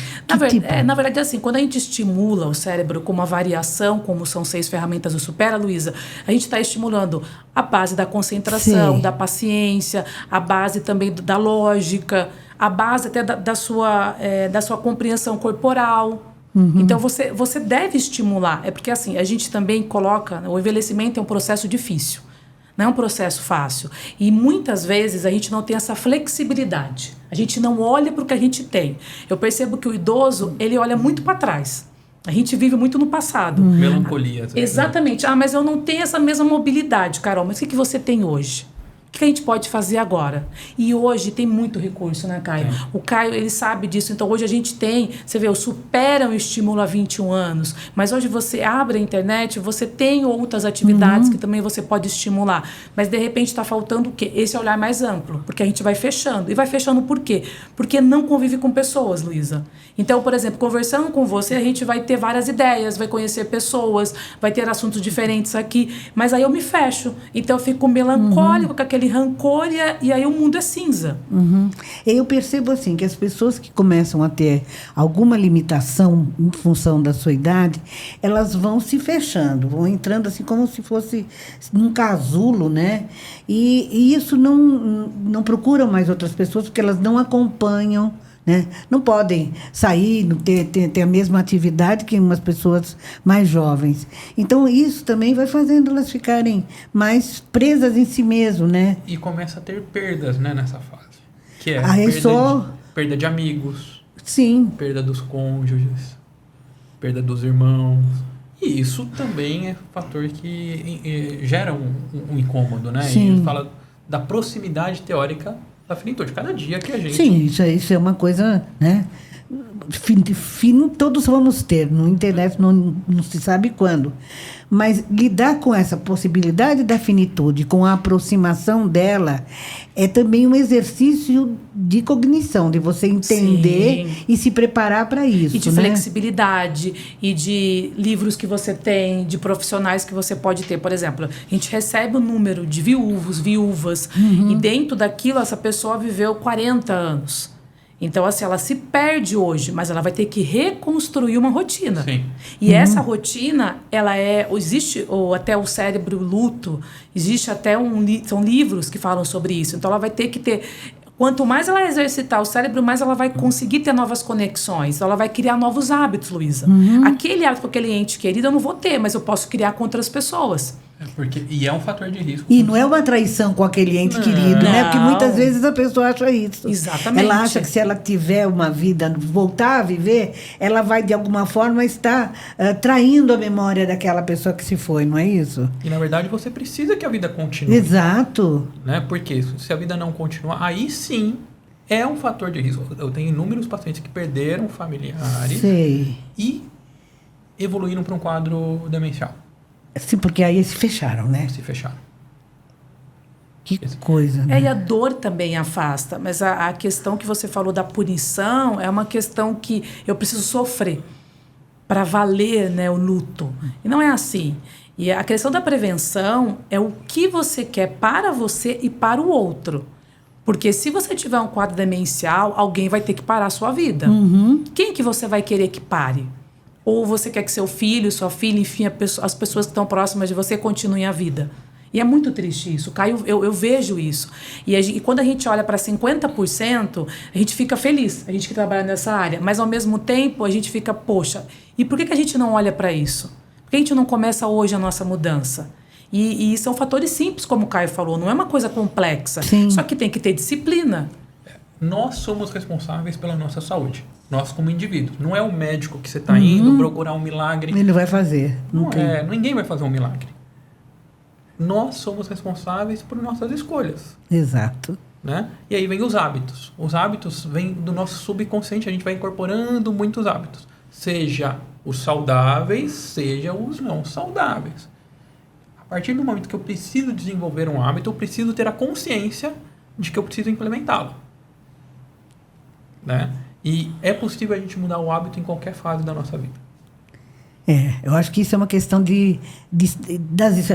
Speaker 3: Na verdade, assim, quando a gente estimula o cérebro com uma variação, como são 6 ferramentas do Supera, Luísa, a gente está estimulando a base da concentração, da paciência, a base também da lógica, a base até da sua compreensão corporal. Então, você deve estimular. É porque, assim, a gente também coloca... O envelhecimento é um processo difícil. Não é um processo fácil. E muitas vezes a gente não tem essa flexibilidade. A gente não olha para o que a gente tem. Eu percebo que o idoso, ele olha muito para trás. A gente vive muito no passado.
Speaker 2: Melancolia.
Speaker 3: Exatamente. Mas eu não tenho essa mesma mobilidade, Carol. Mas o que você tem hoje? O que a gente pode fazer agora? E hoje tem muito recurso, né, Caio? O Caio, ele sabe disso. Então, hoje a gente tem... Você vê, o Supera o estímulo há 21 anos. Mas hoje você abre a internet, você tem outras atividades que também você pode estimular. Mas, de repente, está faltando o quê? Esse olhar mais amplo. Porque a gente vai fechando. E vai fechando por quê? Porque não convive com pessoas, Luísa. Então, por exemplo, conversando com você, a gente vai ter várias ideias, vai conhecer pessoas, vai ter assuntos diferentes aqui. Mas aí eu me fecho. Então, eu fico melancólico com aquele rancor e aí o mundo é cinza.
Speaker 1: Eu percebo assim que as pessoas que começam a ter alguma limitação em função da sua idade, elas vão se fechando, vão entrando assim como se fosse num casulo, né? E isso não procuram mais outras pessoas porque elas não acompanham, né? Não podem sair, ter a mesma atividade que umas pessoas mais jovens. Então, isso também vai fazendo elas ficarem mais presas em si mesmo, né?
Speaker 2: E começa a ter perdas, né, nessa fase. Que é perda de amigos, perda dos cônjuges, perda dos irmãos. E isso também é fator que gera um incômodo, né?
Speaker 1: Sim.
Speaker 2: E fala da proximidade teórica da finitude. Cada dia que a gente...
Speaker 1: Sim, isso é uma coisa, né? Fim todos vamos ter, no internet não se sabe quando. Mas lidar com essa possibilidade da finitude, com a aproximação dela, é também um exercício de cognição, de você entender e se preparar para isso.
Speaker 3: E de flexibilidade, e de livros que você tem, de profissionais que você pode ter. Por exemplo, a gente recebe o número de viúvas, e dentro daquilo essa pessoa viveu 40 anos. Então, assim, ela se perde hoje, mas ela vai ter que reconstruir uma rotina.
Speaker 2: Sim.
Speaker 3: E essa rotina, ela existe, ou até o cérebro luto, existe até são livros que falam sobre isso. Então, ela vai ter que ter... Quanto mais ela exercitar o cérebro, mais ela vai conseguir ter novas conexões. Ela vai criar novos hábitos, Luísa. Aquele hábito com aquele ente querido eu não vou ter, mas eu posso criar com outras pessoas.
Speaker 2: E é um fator de risco.
Speaker 1: E não é uma traição com aquele ente querido, né? Porque muitas vezes a pessoa acha isso.
Speaker 3: Exatamente.
Speaker 1: Ela acha que se ela tiver uma vida, voltar a viver, ela vai de alguma forma estar traindo a memória daquela pessoa que se foi, não é isso?
Speaker 2: E na verdade você precisa que a vida continue.
Speaker 1: Exato.
Speaker 2: Né? Porque se a vida não continuar, aí sim é um fator de risco. Eu tenho inúmeros pacientes que perderam familiares e evoluíram para um quadro demencial.
Speaker 1: Sim, porque aí se fecharam, né?
Speaker 2: Se fecharam.
Speaker 1: Que coisa, né?
Speaker 3: E a dor também afasta. Mas a questão que você falou da punição é uma questão que eu preciso sofrer para valer, né, o luto. E não é assim. E a questão da prevenção é o que você quer para você e para o outro. Porque se você tiver um quadro demencial, alguém vai ter que parar a sua vida. Quem que você vai querer que pare? Ou você quer que seu filho, sua filha, enfim, as pessoas que estão próximas de você continuem a vida. E é muito triste isso, Caio, eu vejo isso. E quando a gente olha para 50%, a gente fica feliz, a gente que trabalha nessa área. Mas, ao mesmo tempo, a gente fica, poxa, e por que a gente não olha para isso? Por que a gente não começa hoje a nossa mudança? E são fatores simples, como o Caio falou, não é uma coisa complexa. Só que tem que ter disciplina.
Speaker 2: Nós somos responsáveis pela nossa saúde. Nós como indivíduos. Não é o médico que você está indo procurar um milagre.
Speaker 1: Ele vai fazer.
Speaker 2: Ninguém vai fazer um milagre. Nós somos responsáveis por nossas escolhas.
Speaker 1: Exato.
Speaker 2: Né? E aí vem os hábitos. Os hábitos vêm do nosso subconsciente. A gente vai incorporando muitos hábitos. Seja os saudáveis, seja os não saudáveis. A partir do momento que eu preciso desenvolver um hábito, eu preciso ter a consciência de que eu preciso implementá-lo. Né? E é possível a gente mudar o hábito em qualquer fase da nossa vida.
Speaker 1: Eu acho que isso é uma questão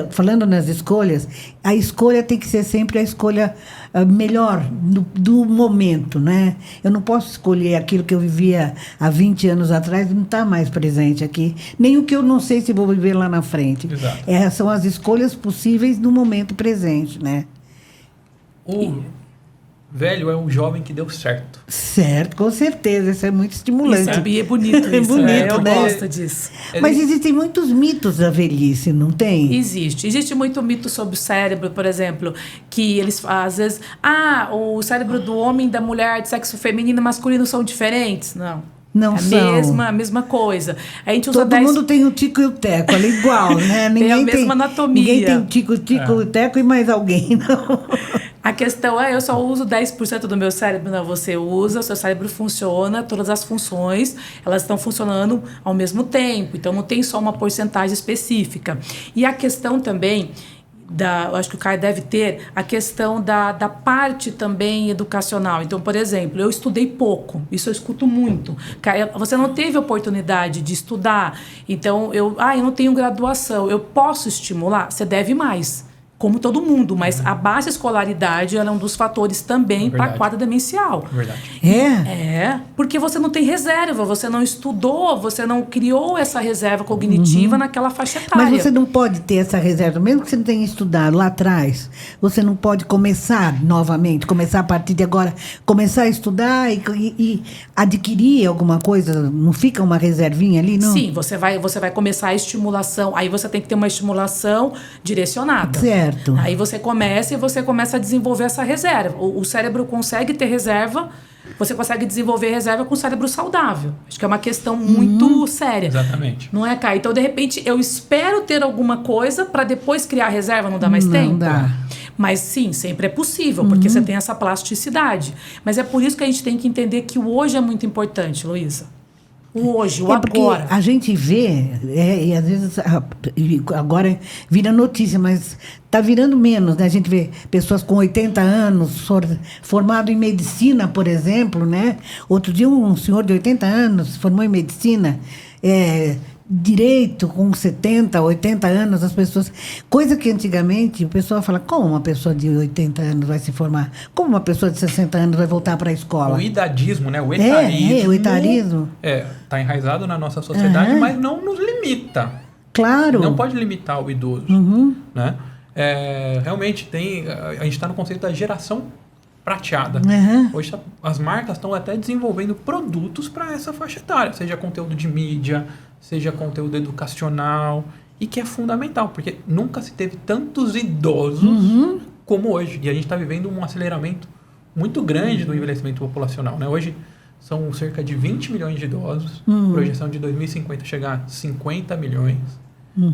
Speaker 1: falando nas escolhas, a escolha tem que ser sempre a escolha melhor do momento, né? Eu não posso escolher aquilo que eu vivia há 20 anos atrás e não está mais presente aqui, nem o que eu não sei se vou viver lá na frente.
Speaker 2: Exato.
Speaker 1: São as escolhas possíveis no momento presente, né?
Speaker 2: Velho é o jovem que deu certo.
Speaker 1: Certo, com certeza. Isso é muito estimulante.
Speaker 3: Isso é bonito isso.
Speaker 1: É bonito,
Speaker 3: eu
Speaker 1: né?
Speaker 3: gosto disso.
Speaker 1: Mas existem muitos mitos da velhice, não tem?
Speaker 3: Existe muito mito sobre o cérebro, por exemplo, que eles, às vezes... o cérebro do homem e da mulher de sexo feminino e masculino são diferentes. Não
Speaker 1: é
Speaker 3: são. A mesma coisa. A gente usa
Speaker 1: Todo mundo tem o tico e o teco, ali igual, né?
Speaker 3: Tem a mesma anatomia.
Speaker 1: Ninguém tem tico, o teco e mais alguém, não.
Speaker 3: A questão eu só uso 10% do meu cérebro. Não, você usa, o seu cérebro funciona, todas as funções, elas estão funcionando ao mesmo tempo. Então, não tem só uma porcentagem específica. E a questão também... eu acho que o Caio deve ter a questão da parte também educacional. Então, por exemplo, eu estudei pouco, isso eu escuto muito. Caio, você não teve oportunidade de estudar, então eu não tenho graduação, eu posso estimular? Você deve mais, como todo mundo, mas a baixa escolaridade ela é um dos fatores também para a quadra demencial.
Speaker 2: Verdade.
Speaker 3: Porque você não tem reserva, você não estudou, você não criou essa reserva cognitiva naquela faixa etária.
Speaker 1: Mas você não pode ter essa reserva, mesmo que você não tenha estudado lá atrás, você não pode começar novamente, começar a partir de agora, começar a estudar e adquirir alguma coisa, não fica uma reservinha ali, não?
Speaker 3: Sim, você vai começar a estimulação, aí você tem que ter uma estimulação direcionada.
Speaker 1: Certo.
Speaker 3: Aí você começa a desenvolver essa reserva. O cérebro consegue ter reserva, você consegue desenvolver reserva com o cérebro saudável. Acho que é uma questão muito séria.
Speaker 2: Exatamente.
Speaker 3: Não é, Caio? Então, de repente, eu espero ter alguma coisa para depois criar reserva, não dá mais tempo?
Speaker 1: Não dá.
Speaker 3: Mas sim, sempre é possível, porque você tem essa plasticidade. Mas é por isso que a gente tem que entender que o hoje é muito importante, Luísa. O hoje, o agora.
Speaker 1: Porque a gente vê, e às vezes agora vira notícia, mas está virando menos, né? A gente vê pessoas com 80 anos, formado em medicina, por exemplo, né? Outro dia um senhor de 80 anos se formou em medicina, direito com 70, 80 anos, as pessoas... Coisa que antigamente o pessoal fala, como uma pessoa de 80 anos vai se formar? Como uma pessoa de 60 anos vai voltar para a escola?
Speaker 2: O idadismo, né? O etarismo.
Speaker 1: O etarismo.
Speaker 2: Está enraizado na nossa sociedade, mas não nos limita.
Speaker 1: Claro.
Speaker 2: Não pode limitar o idoso. Né? Realmente a gente está no conceito da geração prateada. Hoje as marcas estão até desenvolvendo produtos para essa faixa etária, seja conteúdo de mídia, seja conteúdo educacional, e que é fundamental, porque nunca se teve tantos idosos como hoje. E a gente está vivendo um aceleramento muito grande do envelhecimento populacional. Né? Hoje são cerca de 20 milhões de idosos, projeção de 2050 chegar a 50 milhões.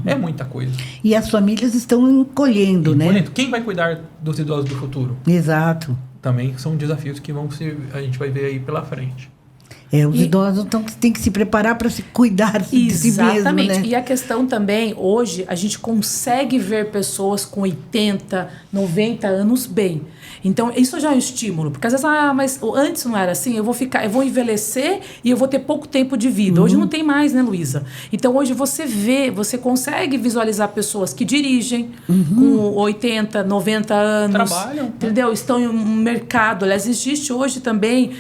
Speaker 2: É muita coisa.
Speaker 1: E as famílias estão encolhendo, né?
Speaker 2: Quem vai cuidar dos idosos do futuro?
Speaker 1: Exato.
Speaker 2: Também são desafios que a gente vai ver aí pela frente.
Speaker 1: Os idosos têm que se preparar para se cuidar de si mesmo,
Speaker 3: Exatamente.
Speaker 1: né?
Speaker 3: E a questão também, hoje, a gente consegue ver pessoas com 80, 90 anos bem. Então, isso já é um estímulo. Porque às vezes, mas antes não era assim, eu vou envelhecer e eu vou ter pouco tempo de vida. Hoje não tem mais, né, Luísa? Então, hoje você consegue visualizar pessoas que dirigem com 80, 90 anos.
Speaker 2: Trabalham.
Speaker 3: Entendeu? Estão em um mercado. Aliás, existe hoje também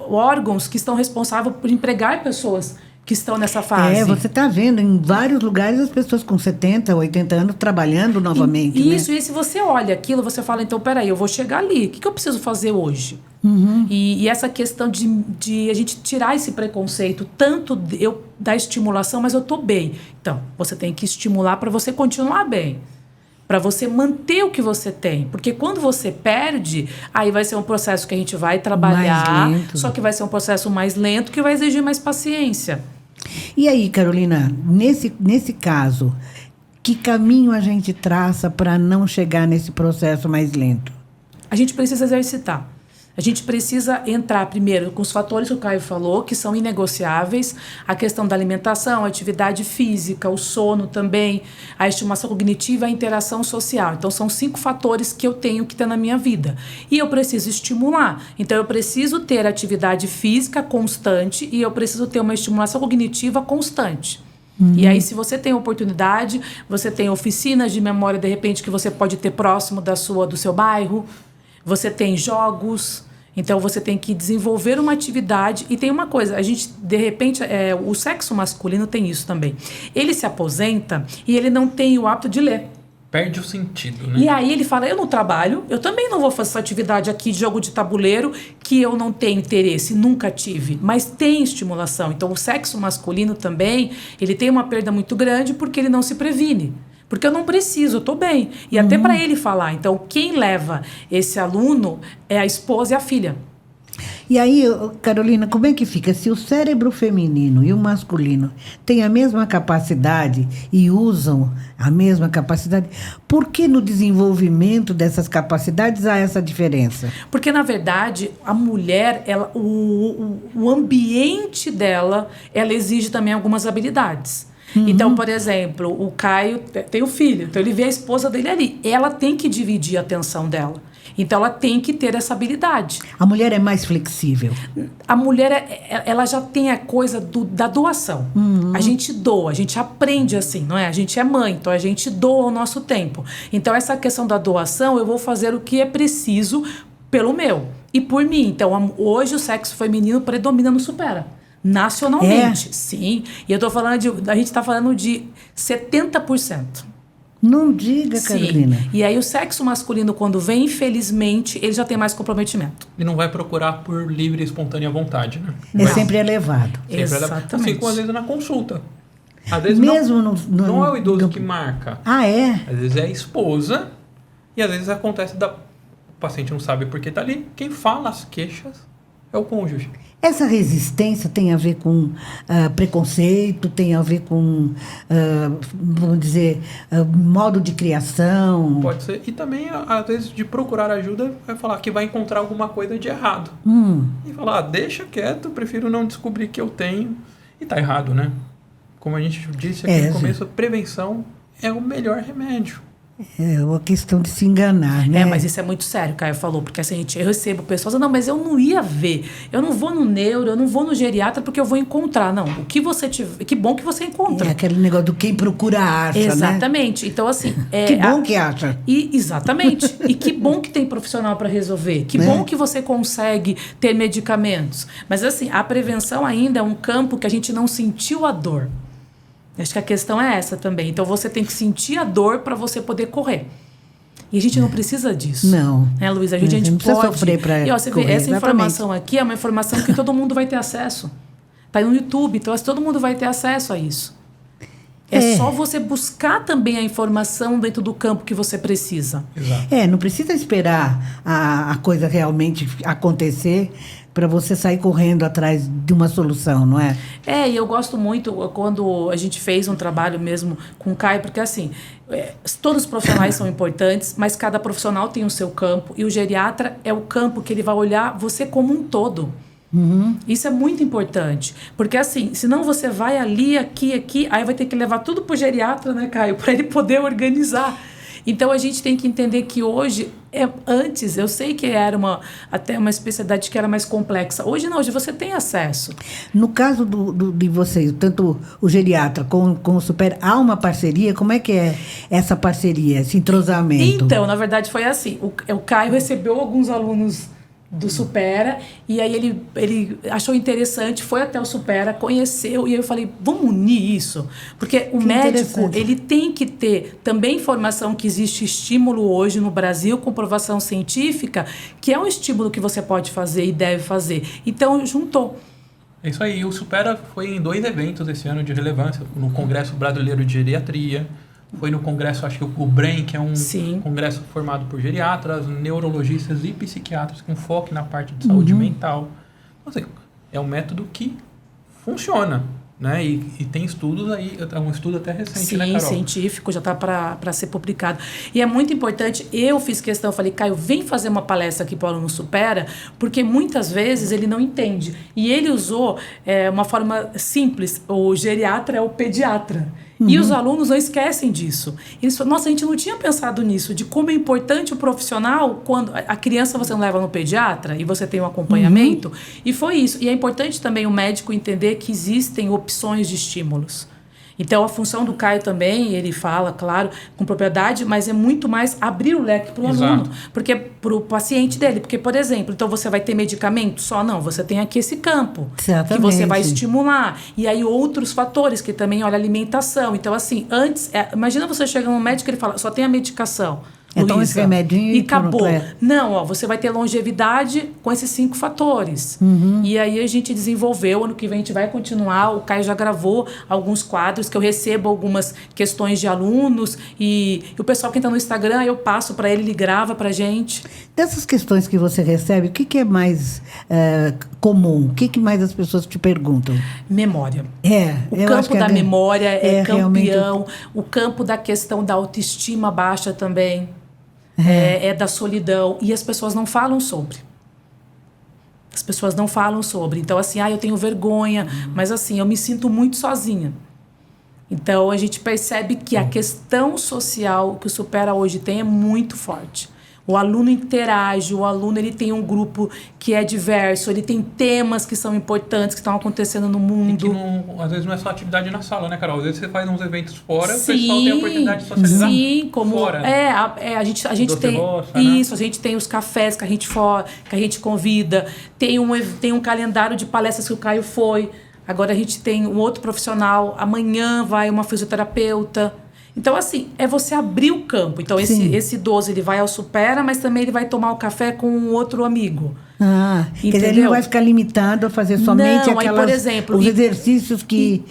Speaker 3: órgãos que estão responsáveis por empregar pessoas que estão nessa fase.
Speaker 1: Você está vendo em vários lugares as pessoas com 70, 80 anos trabalhando novamente.
Speaker 3: Isso, e se você olha aquilo, você fala, então, peraí, eu vou chegar ali. O que eu preciso fazer hoje? E essa questão de a gente tirar esse preconceito, tanto da estimulação, mas eu estou bem. Então, você tem que estimular para você continuar bem. Para você manter o que você tem. Porque quando você perde, aí vai ser um processo que a gente vai trabalhar, só que vai ser um processo mais lento, que vai exigir mais paciência.
Speaker 1: E aí, Carolina, nesse caso, que caminho a gente traça para não chegar nesse processo mais lento?
Speaker 3: A gente precisa exercitar. A gente precisa entrar primeiro com os fatores que o Caio falou, que são inegociáveis, a questão da alimentação, a atividade física, o sono também, a estimulação cognitiva e a interação social. Então, são 5 fatores que eu tenho que ter na minha vida. E eu preciso estimular. Então, eu preciso ter atividade física constante e eu preciso ter uma estimulação cognitiva constante. E aí, se você tem oportunidade, você tem oficinas de memória, de repente, que você pode ter próximo do seu bairro, você tem jogos. Então, você tem que desenvolver uma atividade. E tem uma coisa, a gente, de repente, o sexo masculino tem isso também. Ele se aposenta e ele não tem o hábito de ler.
Speaker 2: Perde o sentido, né?
Speaker 3: E aí ele fala, eu não trabalho, eu também não vou fazer essa atividade aqui de jogo de tabuleiro que eu não tenho interesse, nunca tive, mas tem estimulação. Então o sexo masculino também, ele tem uma perda muito grande porque ele não se previne. Porque eu não preciso, eu estou bem. E até para ele falar. Então quem leva esse aluno é a esposa e a filha.
Speaker 1: E aí, Carolina, como é que fica? Se o cérebro feminino e o masculino têm a mesma capacidade e usam a mesma capacidade, por que no desenvolvimento dessas capacidades há essa diferença?
Speaker 3: Porque, na verdade, a mulher, o ambiente dela, ela exige também algumas habilidades. Então, por exemplo, o Caio tem o filho, então ele vê a esposa dele ali. Ela tem que dividir a atenção dela. Então, ela tem que ter essa habilidade.
Speaker 1: A mulher é mais flexível.
Speaker 3: A mulher, ela já tem a coisa da doação. A gente doa, a gente aprende assim, não é? A gente é mãe, então a gente doa o nosso tempo. Então, essa questão da doação, eu vou fazer o que é preciso pelo meu e por mim. Então, hoje o sexo feminino predomina no Supera. Nacionalmente, sim. E eu tô falando a gente está falando de 70%.
Speaker 1: Não diga, Carolina.
Speaker 3: Sim. E aí o sexo masculino, quando vem, infelizmente, ele já tem mais comprometimento.
Speaker 2: E não vai procurar por livre e espontânea vontade, né?
Speaker 1: É sempre elevado.
Speaker 2: Sempre
Speaker 3: Exatamente.
Speaker 2: assim como às vezes na consulta. Às vezes
Speaker 1: Mesmo
Speaker 2: não é o idoso que marca.
Speaker 1: Ah, é?
Speaker 2: Às vezes é a esposa e às vezes acontece o paciente não sabe por que está ali. Quem fala as queixas é o cônjuge.
Speaker 1: Essa resistência tem a ver com preconceito, tem a ver com, vamos dizer, modo de criação?
Speaker 2: Pode ser. E também, às vezes, de procurar ajuda, vai falar que vai encontrar alguma coisa de errado. E falar, deixa quieto, prefiro não descobrir que eu tenho. E tá errado, né? Como a gente disse aqui no começo, prevenção é o melhor remédio.
Speaker 1: É uma questão de se enganar, né?
Speaker 3: Mas isso é muito sério, o Caio falou, porque assim, eu recebo pessoas, não, mas eu não ia ver, eu não vou no neuro, eu não vou no geriatra porque eu vou encontrar. Não, o que você tiver, que bom que você encontra.
Speaker 1: É aquele negócio do quem procura acha,
Speaker 3: exatamente. Né? Então, assim...
Speaker 1: que bom que acha.
Speaker 3: Exatamente. E que bom que tem profissional para resolver. Que bom que você consegue ter medicamentos. Mas, assim, a prevenção ainda é um campo que a gente não sentiu a dor. Acho que a questão é essa também. Então, você tem que sentir a dor para você poder correr. E a gente não precisa disso.
Speaker 1: Não.
Speaker 3: Né, Luísa? A gente
Speaker 1: não
Speaker 3: pode...
Speaker 1: precisa sofrer para correr.
Speaker 3: Você vê, essa informação aqui é uma informação que todo mundo vai ter acesso. Está no YouTube, então todo mundo vai ter acesso a isso. É só você buscar também a informação dentro do campo que você precisa.
Speaker 2: Exato.
Speaker 1: Não precisa esperar a coisa realmente acontecer para você sair correndo atrás de uma solução, não é?
Speaker 3: E eu gosto muito quando a gente fez um trabalho mesmo com o Caio, porque assim, todos os profissionais são importantes, mas cada profissional tem o seu campo, e o geriatra é o campo que ele vai olhar você como um todo. Isso é muito importante, porque assim, senão você vai ali, aqui, aí vai ter que levar tudo pro geriatra, né, Caio, para ele poder organizar. Então a gente tem que entender que hoje, antes, eu sei que era até uma especialidade que era mais complexa. Hoje não, hoje você tem acesso.
Speaker 1: No caso de vocês, tanto o geriatra com o Supera, há uma parceria? Como é que é essa parceria, esse entrosamento?
Speaker 3: Então, na verdade foi assim, o Caio recebeu alguns alunos do Supera, e aí ele achou interessante, foi até o Supera, conheceu, e aí eu falei, vamos unir isso, porque o médico, ele tem que ter também informação que existe estímulo hoje no Brasil, comprovação científica, que é um estímulo que você pode fazer e deve fazer. Então, juntou.
Speaker 2: É isso aí, o Supera foi em 2 eventos esse ano de relevância, no Congresso Brasileiro de Geriatria, foi no congresso, acho que o BREM, que é um congresso formado por geriatras, neurologistas e psiquiatras com foco na parte de saúde mental. Então, assim, é um método que funciona. né? E tem estudos aí, um estudo até recente,
Speaker 3: sim,
Speaker 2: né, Carol?
Speaker 3: Científico, já está para ser publicado. E é muito importante, eu fiz questão, falei, Caio, vem fazer uma palestra aqui para o Aluno Supera, porque muitas vezes ele não entende. E ele usou uma forma simples, o geriatra é o pediatra. E os alunos não esquecem disso. Eles falam, nossa, a gente não tinha pensado nisso, de como é importante o profissional quando a criança você não leva no pediatra e você tem um acompanhamento. E foi isso. E é importante também o médico entender que existem opções de estímulos. Então, a função do Caio também, ele fala, claro, com propriedade, mas é muito mais abrir o leque para o aluno, porque para o paciente dele. Porque, por exemplo, então você vai ter medicamento só? Não, você tem aqui esse campo,
Speaker 1: exatamente,
Speaker 3: que você vai estimular. E aí outros fatores, que também, olha, alimentação. Então, assim, antes, imagina você chega num médico e ele fala, só tem a medicação.
Speaker 1: Então esse remedinho
Speaker 3: e acabou. Não, ó, você vai ter longevidade com esses 5 fatores. E aí a gente desenvolveu, ano que vem a gente vai continuar, o Caio já gravou alguns quadros que eu recebo algumas questões de alunos e o pessoal que está no Instagram, eu passo para ele grava pra gente.
Speaker 1: Dessas questões que você recebe, o que é mais comum? O que mais as pessoas te perguntam?
Speaker 3: Memória. O campo da memória é campeão. Realmente... O campo da questão da autoestima baixa também. É da solidão. E as pessoas não falam sobre. As pessoas não falam sobre. Então, assim, eu tenho vergonha, mas assim, eu me sinto muito sozinha. Então, a gente percebe que a questão social que o Supera hoje tem é muito forte. O aluno interage, o aluno ele tem um grupo que é diverso, ele tem temas que são importantes, que estão acontecendo no mundo.
Speaker 2: E que às vezes não é só atividade na sala, né, Carol? Às vezes você faz uns eventos fora, o pessoal tem a oportunidade de socializar fora.
Speaker 3: A gente tem
Speaker 2: roça,
Speaker 3: isso,
Speaker 2: né?
Speaker 3: A gente tem os cafés que a gente convida, tem um calendário de palestras que o Caio foi. Agora a gente tem um outro profissional, amanhã vai uma fisioterapeuta. Então, assim, é você abrir o campo. Então, esse idoso, ele vai ao Supera, mas também ele vai tomar o café com um outro amigo.
Speaker 1: Quer dizer, ele não vai ficar limitado a fazer somente
Speaker 3: por exemplo,
Speaker 1: os exercícios que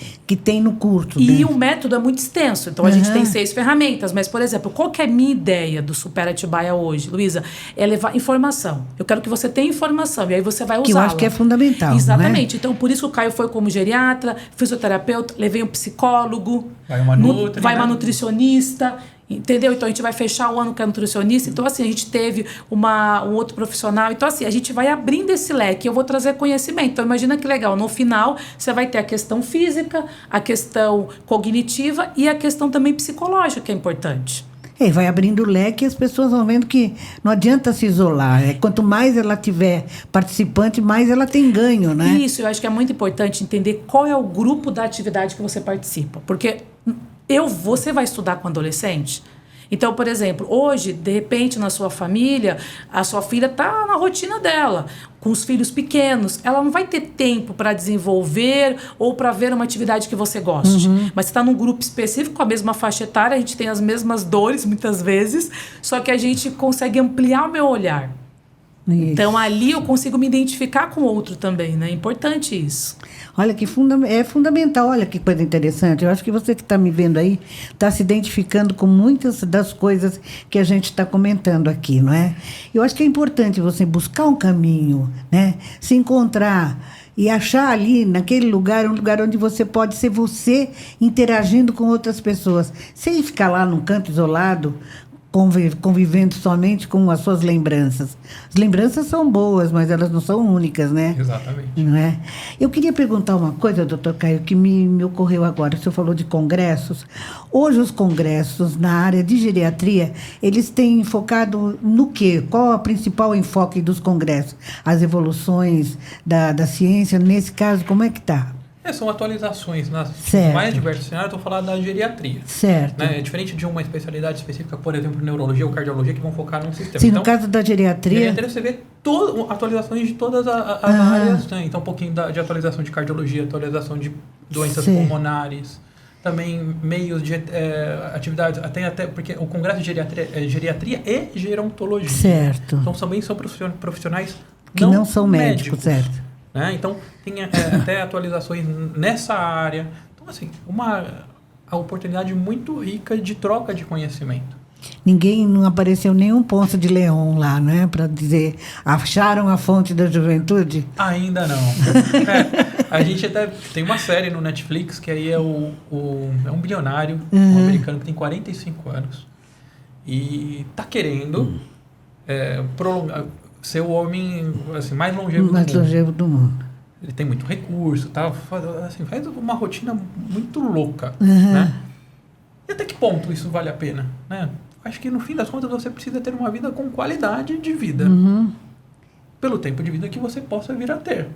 Speaker 1: tem no curso.
Speaker 3: E o método é muito extenso. Então, a gente tem 6 ferramentas. Mas, por exemplo, qual que é a minha ideia do Supera Atibaia hoje, Luísa? É levar informação. Eu quero que você tenha informação. E aí você vai usá-la.
Speaker 1: Que eu acho que é fundamental.
Speaker 3: Exatamente. Então, por isso o Caio foi como geriatra, fisioterapeuta, levei um psicólogo.
Speaker 2: Vai uma
Speaker 3: nutricionista. Entendeu? Então, a gente vai fechar o ano com a nutricionista. Então, assim, a gente teve um outro profissional. Então, assim, a gente vai abrindo esse leque. Eu vou trazer conhecimento. Então, imagina que legal. No final, você vai ter a questão física, a questão cognitiva e a questão também psicológica, que é importante.
Speaker 1: Vai abrindo o leque e as pessoas vão vendo que não adianta se isolar. Quanto mais ela tiver participante, mais ela tem ganho, né?
Speaker 3: Isso, eu acho que é muito importante entender qual é o grupo da atividade que você participa. Porque você vai estudar com adolescente? Então, por exemplo, hoje, de repente, na sua família, a sua filha está na rotina dela, com os filhos pequenos. Ela não vai ter tempo para desenvolver ou para ver uma atividade que você goste. Mas você está num grupo específico, com a mesma faixa etária, a gente tem as mesmas dores, muitas vezes, só que a gente consegue ampliar o meu olhar. Isso. Então, ali eu consigo me identificar com o outro também, né? É importante isso.
Speaker 1: Olha, é fundamental. Olha que coisa interessante. Eu acho que você que está me vendo aí está se identificando com muitas das coisas que a gente está comentando aqui, não é? Eu acho que é importante você buscar um caminho, né? Se encontrar e achar ali, naquele lugar, um lugar onde você pode ser você interagindo com outras pessoas. Sem ficar lá num canto isolado, convivendo somente com as suas lembranças. As lembranças são boas, mas elas não são únicas, né?
Speaker 2: Exatamente.
Speaker 1: Não é? Eu queria perguntar uma coisa, doutor Caio, que me ocorreu agora. O senhor falou de congressos. Hoje, os congressos na área de geriatria, eles têm focado no quê? Qual é o principal enfoque dos congressos? As evoluções da ciência, nesse caso, como é que está?
Speaker 2: São atualizações nas
Speaker 1: certo.
Speaker 2: mais diversos cenários. Estou falando da geriatria.
Speaker 1: Certo.
Speaker 2: Né? É diferente de uma especialidade específica, por exemplo, neurologia ou cardiologia, que vão focar num sistema.
Speaker 1: Sim, então, no caso da geriatria...
Speaker 2: Geriatria você vê atializações de todas as áreas. Né? Então, um pouquinho de atualização de cardiologia, atualização de doenças pulmonares. Também meios de atividades, até porque o Congresso de Geriatria e Gerontologia.
Speaker 1: Certo.
Speaker 2: Então, também são profissionais
Speaker 1: que não são médicos, certo.
Speaker 2: Né? Então, tem até atualizações nessa área. Então, assim, a oportunidade muito rica de troca de conhecimento.
Speaker 1: Não apareceu nenhum Ponce de Leão lá, né? Para dizer, acharam a fonte da juventude?
Speaker 2: Ainda não. A gente até tem uma série no Netflix que aí é um bilionário, um americano que tem 45 anos e tá querendo prolongar, ser o homem assim, mais longevo do mundo. Ele tem muito recurso, tá? Assim, faz uma rotina muito louca, né? E até que ponto isso vale a pena, né? Acho que no fim das contas você precisa ter uma vida com qualidade de vida. Pelo tempo de vida que você possa vir a ter.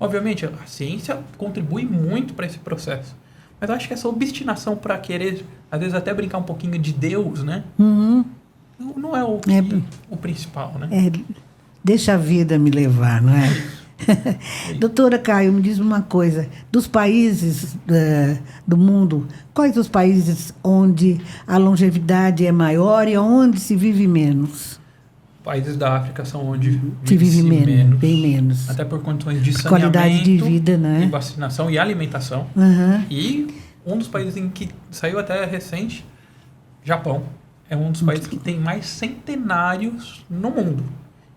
Speaker 2: Obviamente, a ciência contribui muito para esse processo. Mas eu acho que essa obstinação para querer, às vezes até brincar um pouquinho de Deus, né? Não é o principal, né?
Speaker 1: Deixa a vida me levar, não é? Doutora Caio, me diz uma coisa. Dos países do mundo, quais os países onde a longevidade é maior e onde se vive menos?
Speaker 2: Países da África são onde
Speaker 1: se vive menos, bem menos.
Speaker 2: Até por condições de saneamento,
Speaker 1: qualidade de vida, né?
Speaker 2: E vacinação e alimentação. E um dos países em que saiu até recente, Japão, é um dos países que tem mais centenários no mundo.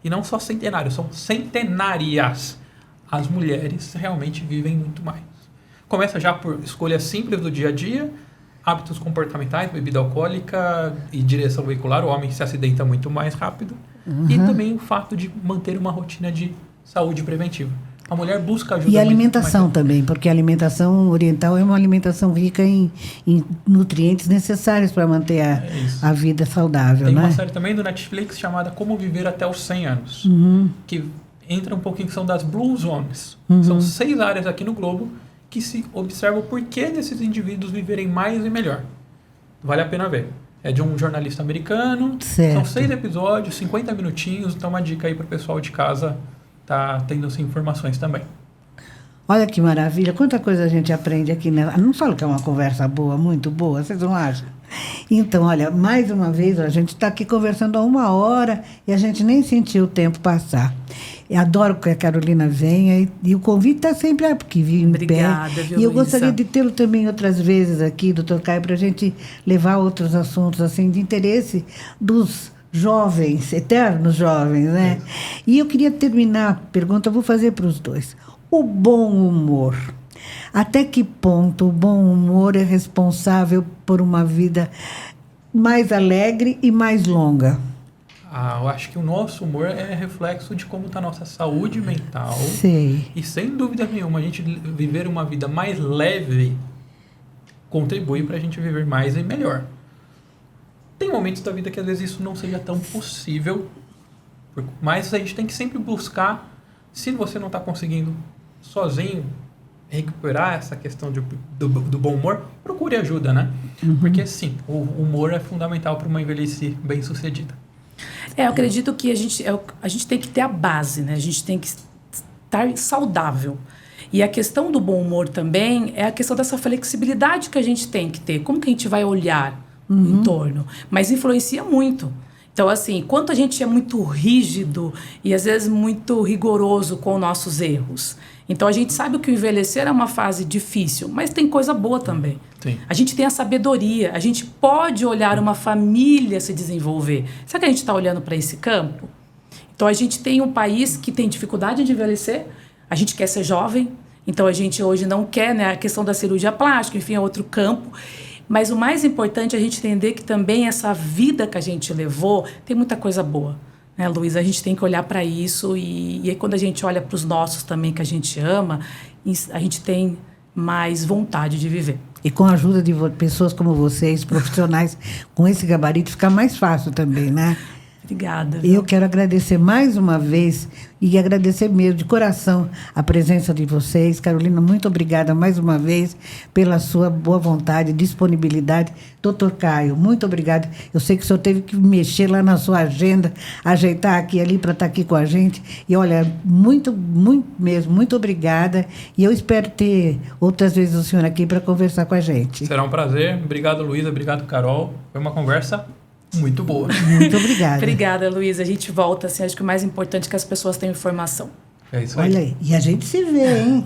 Speaker 2: E não só centenários, são centenárias. As mulheres realmente vivem muito mais. Começa já por escolhas simples do dia a dia, hábitos comportamentais, bebida alcoólica e direção veicular. O homem se acidenta muito mais rápido. E também o fato de manter uma rotina de saúde preventiva. A mulher busca ajuda.
Speaker 1: E a alimentação também, porque a alimentação oriental é uma alimentação rica em nutrientes necessários para manter a vida saudável.
Speaker 2: Tem
Speaker 1: uma
Speaker 2: série também do Netflix chamada Como Viver Até os 100 Anos, que entra um pouquinho que são das Blue Zones. São 6 áreas aqui no globo que se observa o porquê desses indivíduos viverem mais e melhor. Vale a pena ver. É de um jornalista americano.
Speaker 1: Certo.
Speaker 2: São 6 episódios, 50 minutinhos. Então uma dica aí para o pessoal de casa tá tendo essas informações também.
Speaker 1: Olha que maravilha, quanta coisa a gente aprende aqui. Não falo que é uma conversa boa, muito boa, vocês não acham? Então, olha, mais uma vez, a gente está aqui conversando há 1 hora e a gente nem sentiu o tempo passar. Eu adoro que a Carolina venha e o convite está sempre porque vive em pé.
Speaker 3: Viu,
Speaker 1: e eu gostaria de tê-lo também outras vezes aqui, doutor Caio, para a gente levar outros assuntos assim, de interesse dos jovens, eternos jovens, né? E eu queria terminar a pergunta, eu vou fazer para os dois. O bom humor. Até que ponto o bom humor é responsável por uma vida mais alegre e mais longa?
Speaker 2: Eu acho que o nosso humor é reflexo de como está a nossa saúde mental.
Speaker 1: Sei.
Speaker 2: E sem dúvida nenhuma, a gente viver uma vida mais leve contribui para a gente viver mais e melhor. Tem momentos da vida que às vezes isso não seja tão possível, mas a gente tem que sempre buscar, se você não está conseguindo sozinho recuperar essa questão do bom humor, procure ajuda, né? Porque sim, o humor é fundamental para uma velhice bem-sucedida.
Speaker 3: Eu acredito que a gente tem que ter a base, né? A gente tem que estar saudável. E a questão do bom humor também é a questão dessa flexibilidade que a gente tem que ter. Como que a gente vai olhar em torno? Mas influencia muito. Então, assim, quanto a gente é muito rígido e às vezes muito rigoroso com nossos erros. Então, a gente sabe que o envelhecer é uma fase difícil, mas tem coisa boa também.
Speaker 2: Sim.
Speaker 3: A gente tem a sabedoria, a gente pode olhar uma família se desenvolver. Será que a gente está olhando para esse campo? Então, a gente tem um país que tem dificuldade de envelhecer, a gente quer ser jovem, então a gente hoje não quer, né, a questão da cirurgia plástica, enfim, é outro campo. Mas o mais importante é a gente entender que também essa vida que a gente levou tem muita coisa boa. Né, Luiz? A gente tem que olhar para isso e aí quando a gente olha para os nossos também que a gente ama, a gente tem mais vontade de viver.
Speaker 1: E com a ajuda de pessoas como vocês, profissionais com esse gabarito, fica mais fácil também, né?
Speaker 3: Obrigada. Viu?
Speaker 1: Eu quero agradecer mais uma vez e agradecer mesmo de coração a presença de vocês. Carolina, muito obrigada mais uma vez pela sua boa vontade, disponibilidade. Doutor Caio, muito obrigada. Eu sei que o senhor teve que mexer lá na sua agenda, ajeitar aqui e ali para estar aqui com a gente. E olha, muito, muito mesmo, muito obrigada. E eu espero ter outras vezes o senhor aqui para conversar com a gente.
Speaker 2: Será um prazer. Obrigado, Luísa. Obrigado, Carol. Foi uma conversa muito boa.
Speaker 1: Muito obrigada.
Speaker 3: Obrigada, Luísa. A gente volta, assim, acho que o mais importante é que as pessoas tenham informação.
Speaker 2: É isso aí.
Speaker 1: Olha aí, e a gente se vê, hein?